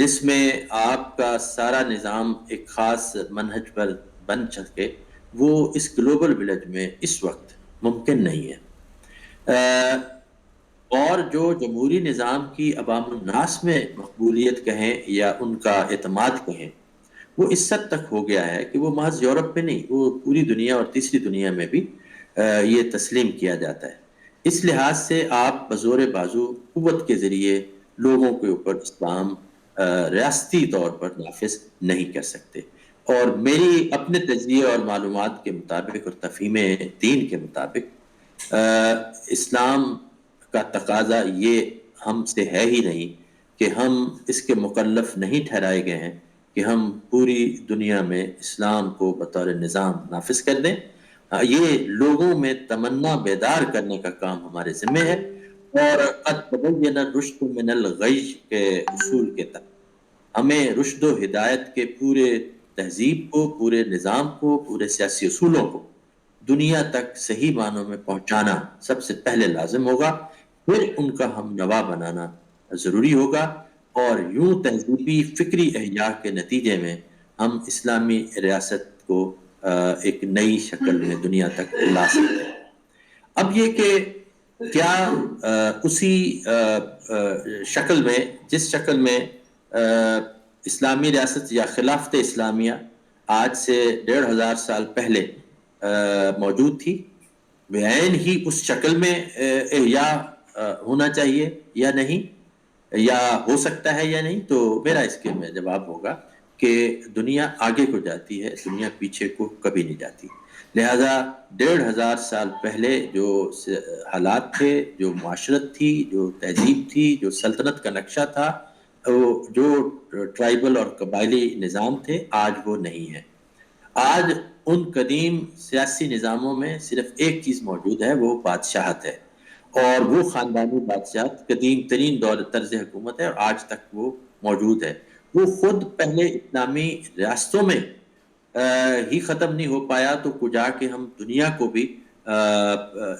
S2: جس میں آپ کا سارا نظام ایک خاص منہج پر بن سکے، وہ اس گلوبل ولیج میں اس وقت ممکن نہیں ہے۔ اور جو جمہوری نظام کی عوام الناس میں مقبولیت کہیں یا ان کا اعتماد کہیں، وہ اس حد تک ہو گیا ہے کہ وہ محض یورپ میں نہیں، وہ پوری دنیا اور تیسری دنیا میں بھی یہ تسلیم کیا جاتا ہے۔ اس لحاظ سے آپ بزور بازو قوت کے ذریعے لوگوں کے اوپر اسلام ریاستی طور پر نافذ نہیں کر سکتے۔ اور میری اپنے تجزیے اور معلومات کے مطابق اور تفہیم دین کے مطابق اسلام کا تقاضا یہ ہم سے ہے ہی نہیں کہ ہم اس کے مکلف نہیں ٹھہرائے گئے ہیں کہ ہم پوری دنیا میں اسلام کو بطور نظام نافذ کر دیں۔ یہ لوگوں میں تمنا بیدار کرنے کا کام ہمارے ذمہ ہے، اور قد تبین الرشد من الغی کے اصول کے تحت ہمیں رشد و ہدایت کے پورے تہذیب کو، پورے نظام کو، پورے سیاسی اصولوں کو دنیا تک صحیح معنوں میں پہنچانا سب سے پہلے لازم ہوگا، پھر ان کا ہم نوا بنانا ضروری ہوگا، اور یوں تہذیبی فکری احیاء کے نتیجے میں ہم اسلامی ریاست کو ایک نئی شکل میں دنیا تک لا سکتے ہیں۔ اب یہ کہ کیا اسی شکل میں، جس شکل میں اسلامی ریاست یا خلافت اسلامیہ آج سے 1500 سال پہلے موجود تھی، بعین ہی اس شکل میں احیاء ہونا چاہیے یا نہیں، یا ہو سکتا ہے یا نہیں، تو میرا اس کے میں جواب ہوگا کہ دنیا آگے کو جاتی ہے، دنیا پیچھے کو کبھی نہیں جاتی۔ لہذا 1500 سال پہلے جو حالات تھے، جو معاشرت تھی، جو تہذیب تھی، جو سلطنت کا نقشہ تھا، جو ٹرائبل اور قبائلی نظام تھے، آج وہ نہیں ہے۔ آج ان قدیم سیاسی نظاموں میں صرف ایک چیز موجود ہے، وہ بادشاہت ہے، اور وہ خاندانی بادشاہت قدیم ترین دور طرز حکومت ہے، اور آج تک وہ موجود ہے۔ وہ خود پہلے اسلامی ریاستوں میں ہی ختم نہیں ہو پایا، تو کجا کہ ہم دنیا کو بھی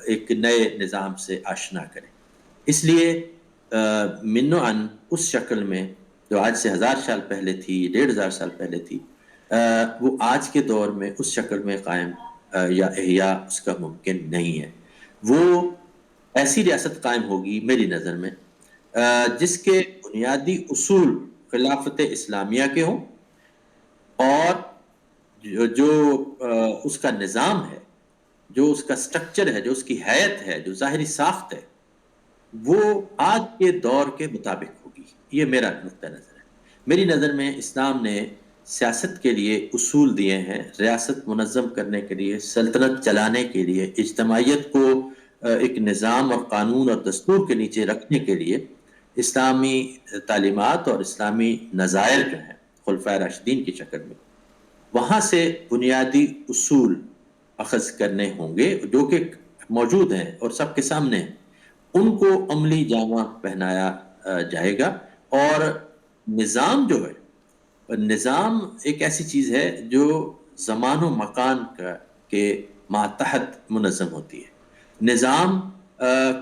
S2: ایک نئے نظام سے آشنا کریں۔ اس لیے منو ان اس شکل میں جو آج سے 1000 سال پہلے تھی، 1500 سال پہلے تھی، وہ آج کے دور میں اس شکل میں قائم یا احیاء اس کا ممکن نہیں ہے۔ وہ ایسی ریاست قائم ہوگی میری نظر میں جس کے بنیادی اصول خلافت اسلامیہ کے ہوں، اور جو اس کا نظام ہے، جو اس کا سٹرکچر ہے، جو اس کی حیت ہے، جو ظاہری ساخت ہے، وہ آج کے دور کے مطابق ہوگی۔ یہ میرا نقطہ نظر ہے۔ میری نظر میں اسلام نے سیاست کے لیے اصول دیے ہیں، ریاست منظم کرنے کے لیے، سلطنت چلانے کے لیے، اجتماعیت کو ایک نظام اور قانون اور دستور کے نیچے رکھنے کے لیے اسلامی تعلیمات اور اسلامی نظائر جو ہیں خلفائے راشدین کی شکل میں، وہاں سے بنیادی اصول اخذ کرنے ہوں گے جو کہ موجود ہیں اور سب کے سامنے ہیں۔ ان کو عملی جامہ پہنایا جائے گا، اور نظام جو ہے، نظام ایک ایسی چیز ہے جو زمان و مکان کے ماتحت منظم ہوتی ہے۔ نظام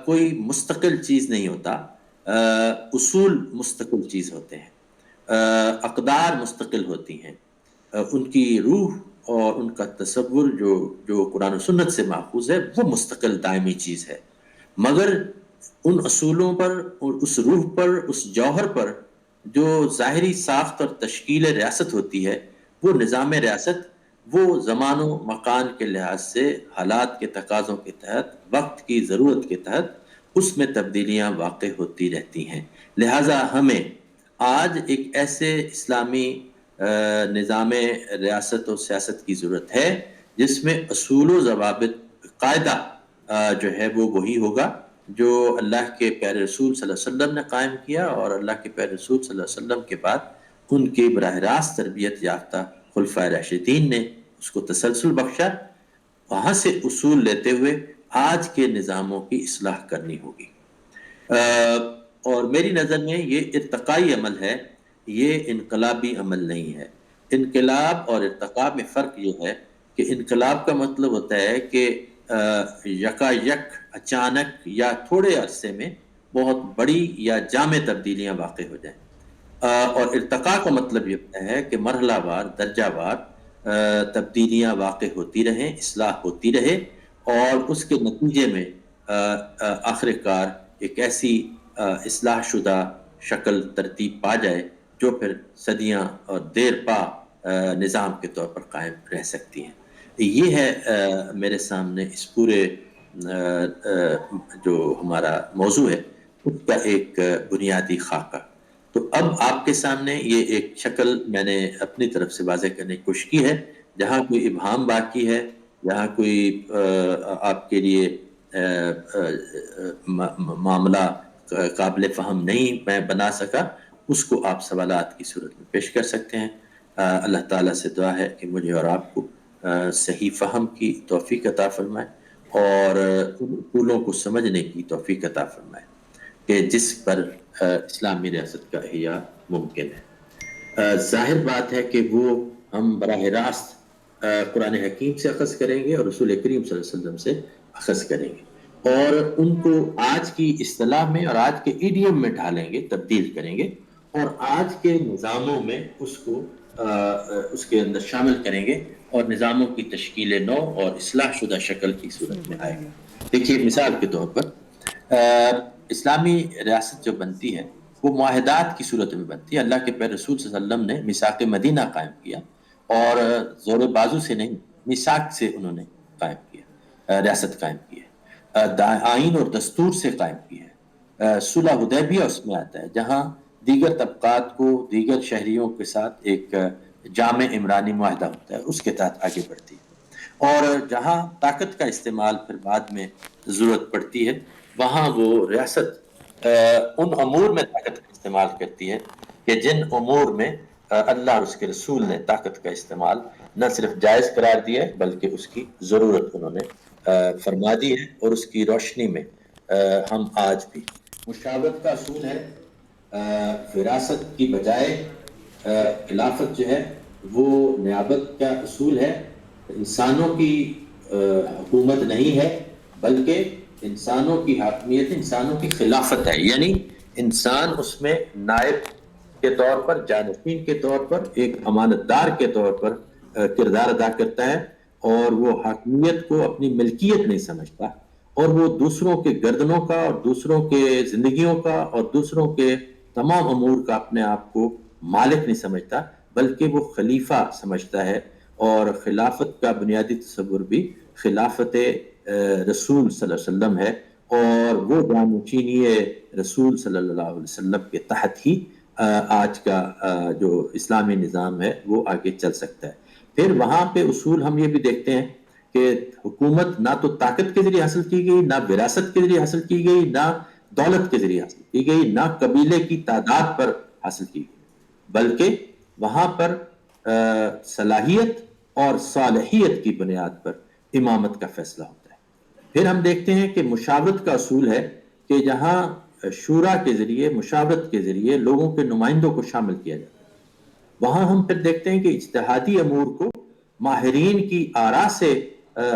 S2: کوئی مستقل چیز نہیں ہوتا، اصول مستقل چیز ہوتے ہیں، اقدار مستقل ہوتی ہیں، ان کی روح اور ان کا تصور جو قرآن و سنت سے ماخوذ ہے، وہ مستقل دائمی چیز ہے۔ مگر ان اصولوں پر، اس روح پر، اس جوہر پر جو ظاہری ساخت اور تشکیل ریاست ہوتی ہے، وہ نظام ریاست، وہ زمان و مکان کے لحاظ سے حالات کے تقاضوں کے تحت، وقت کی ضرورت کے تحت اس میں تبدیلیاں واقع ہوتی رہتی ہیں۔ لہٰذا ہمیں آج ایک ایسے اسلامی نظام ریاست و سیاست کی ضرورت ہے جس میں اصول و ضوابط قاعدہ جو ہے وہ وہی ہوگا جو اللہ کے پیارے رسول صلی اللہ علیہ وسلم نے قائم کیا، اور اللہ کے پیارے رسول صلی اللہ علیہ وسلم کے بعد ان کی براہ راست تربیت یافتہ خلفائے راشدین نے اس کو تسلسل بخشا۔ وہاں سے اصول لیتے ہوئے آج کے نظاموں کی اصلاح کرنی ہوگی، اور میری نظر میں یہ ارتقائی عمل ہے، یہ انقلابی عمل نہیں ہے۔ انقلاب اور ارتقاء میں فرق یہ ہے کہ انقلاب کا مطلب ہوتا ہے کہ یکا یک، اچانک یا تھوڑے عرصے میں بہت بڑی یا جامع تبدیلیاں واقع ہو جائیں، اور ارتقاء کا مطلب یہ ہوتا ہے کہ مرحلہ وار، درجہ وار تبدیلیاں واقع ہوتی رہیں، اصلاح ہوتی رہے، اور اس کے نتیجے میں آخر کار ایک ایسی اصلاح شدہ شکل ترتیب پا جائے جو پھر صدیاں اور دیر پا نظام کے طور پر قائم رہ سکتی ہیں. یہ ہے میرے سامنے اس پورے جو ہمارا موضوع ہے اس کا ایک بنیادی خاکہ. تو اب آپ کے سامنے یہ ایک شکل میں نے اپنی طرف سے واضح کرنے کی کوشش کی ہے. جہاں کوئی ابہام باقی ہے، جہاں کوئی آپ کے لیے معاملہ قابل فہم نہیں میں بنا سکا، اس کو آپ سوالات کی صورت میں پیش کر سکتے ہیں. اللہ تعالیٰ سے دعا ہے کہ مجھے اور آپ کو صحیح فہم کی توفیق عطا فرمائے اور اصولوں کو سمجھنے کی توفیق عطا فرمائے کہ جس پر اسلامی ریاست کا احیاء ممکن ہے. ظاہر بات ہے کہ وہ ہم براہ راست قرآن حکیم سے اخذ کریں گے اور رسول کریم صلی اللہ علیہ وسلم سے اخذ کریں گے اور ان کو آج کی اصطلاح میں اور آج کے ایڈیم میں ڈھالیں گے، تبدیل کریں گے اور آج کے نظاموں میں اس کو اس کے اندر شامل کریں گے اور نظاموں کی تشکیل نو اور اصلاح شدہ شکل کی صورت میں آئے گا. دیکھیے مثال کے طور پر اسلامی ریاست جو بنتی ہے وہ معاہدات کی صورت میں بنتی ہے. اللہ کے پیارے رسول صلی اللہ علیہ وسلم نے میثاق مدینہ قائم کیا اور زور بازو سے نہیں، میثاق سے انہوں نے قائم کیا، ریاست قائم کی ہے، آئین اور دستور سے قائم کی ہے. صلح حدیبیہ اس میں آتا ہے جہاں دیگر طبقات کو دیگر شہریوں کے ساتھ ایک جامع عمرانی معاہدہ ہوتا ہے، اس کے تحت آگے بڑھتی ہے. اور جہاں طاقت کا استعمال پھر بعد میں ضرورت پڑتی ہے وہاں وہ ریاست ان امور میں طاقت کا استعمال کرتی ہے کہ جن امور میں اللہ اور اس کے رسول نے طاقت کا استعمال نہ صرف جائز قرار دیا ہے بلکہ اس کی ضرورت انہوں نے فرما دی ہے. اور اس کی روشنی میں ہم آج بھی مشاورت کا اصول ہے، وراثت کی بجائے خلافت جو ہے وہ نیابت کا اصول ہے. انسانوں کی حکومت نہیں ہے بلکہ انسانوں کی حاکمیت، انسانوں کی خلافت ہے. یعنی انسان اس میں نائب کے طور پر، جانشین کے طور پر، ایک امانت دار کے طور پر کردار ادا کرتا ہے اور وہ حاکمیت کو اپنی ملکیت نہیں سمجھتا اور وہ دوسروں کے گردنوں کا اور دوسروں کے زندگیوں کا اور دوسروں کے تمام امور کا اپنے آپ کو مالک نہیں سمجھتا بلکہ وہ خلیفہ سمجھتا ہے. اور خلافت کا بنیادی تصور بھی خلافت رسول صلی اللہ علیہ وسلم ہے اور وہ جانشینی رسول صلی اللہ علیہ وسلم کے تحت ہی آج کا جو اسلامی نظام ہے وہ آگے چل سکتا ہے. پھر وہاں پہ اصول ہم یہ بھی دیکھتے ہیں کہ حکومت نہ تو طاقت کے ذریعے حاصل کی گئی، نہ وراثت کے ذریعے حاصل کی گئی، نہ دولت کے ذریعے حاصل کی گئی، نہ قبیلے کی تعداد پر حاصل کی گئی، بلکہ وہاں پر صلاحیت اور صالحیت کی بنیاد پر امامت کا فیصلہ ہوتا ہے. پھر ہم دیکھتے ہیں کہ مشاورت کا اصول ہے کہ جہاں شورا کے ذریعے، مشاورت کے ذریعے لوگوں کے نمائندوں کو شامل کیا جاتا ہے، وہاں ہم پھر دیکھتے ہیں کہ اجتہادی امور کو ماہرین کی آراء سے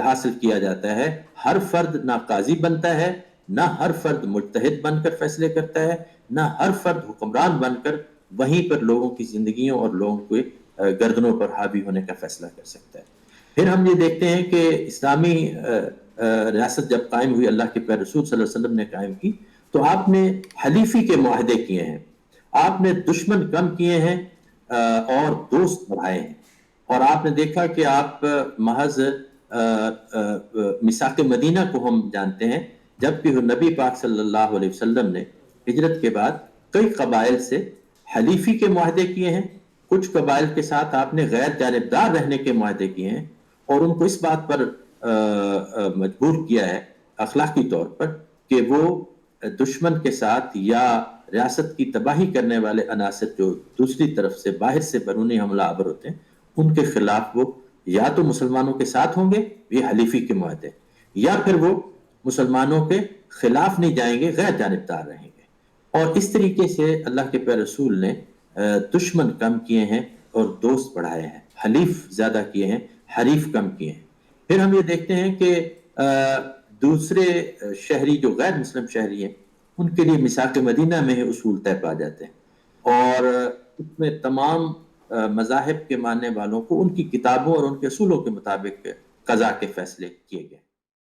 S2: حاصل کیا جاتا ہے. ہر فرد نہ قاضی بنتا ہے، نہ ہر فرد مجتہد بن کر فیصلے کرتا ہے، نہ ہر فرد حکمران بن کر وہیں پر لوگوں کی زندگیوں اور لوگوں کے گردنوں پر حاوی ہونے کا فیصلہ کر سکتا ہے. پھر ہم یہ دیکھتے ہیں کہ اسلامی ریاست جب قائم ہوئی، اللہ کے پیارے رسول صلی اللہ علیہ وسلم نے قائم کی تو آپ نے حلیفی کے معاہدے کیے ہیں، آپ نے دشمن کم کیے ہیں اور دوست بڑھائے ہیں. اور آپ نے دیکھا کہ آپ محض میثاق مدینہ کو ہم جانتے ہیں جبکہ نبی پاک صلی اللہ علیہ وسلم نے ہجرت کے بعد کئی قبائل سے حلیفی کے معاہدے کیے ہیں. کچھ قبائل کے ساتھ آپ نے غیر جانبدار رہنے کے معاہدے کیے ہیں اور ان کو اس بات پر مجبور کیا ہے اخلاقی طور پر کہ وہ دشمن کے ساتھ یا ریاست کی تباہی کرنے والے عناصر جو دوسری طرف سے باہر سے بیرونی حملہ آور ہوتے ہیں ان کے خلاف وہ یا تو مسلمانوں کے ساتھ ہوں گے، یہ حلیفی کے معاہدے، یا پھر وہ مسلمانوں کے خلاف نہیں جائیں گے، غیر جانبدار رہیں گے. اور اس طریقے سے اللہ کے پیارے رسول نے دشمن کم کیے ہیں اور دوست بڑھائے ہیں، حلیف زیادہ کیے ہیں، حریف کم کیے ہیں. پھر ہم یہ دیکھتے ہیں کہ دوسرے شہری جو غیر مسلم شہری ہیں ان کے لیے میثاق مدینہ میں ہی اصول طے پا جاتے ہیں اور اس میں تمام مذاہب کے ماننے والوں کو ان کی کتابوں اور ان کے اصولوں کے مطابق قضا کے فیصلے کیے گئے.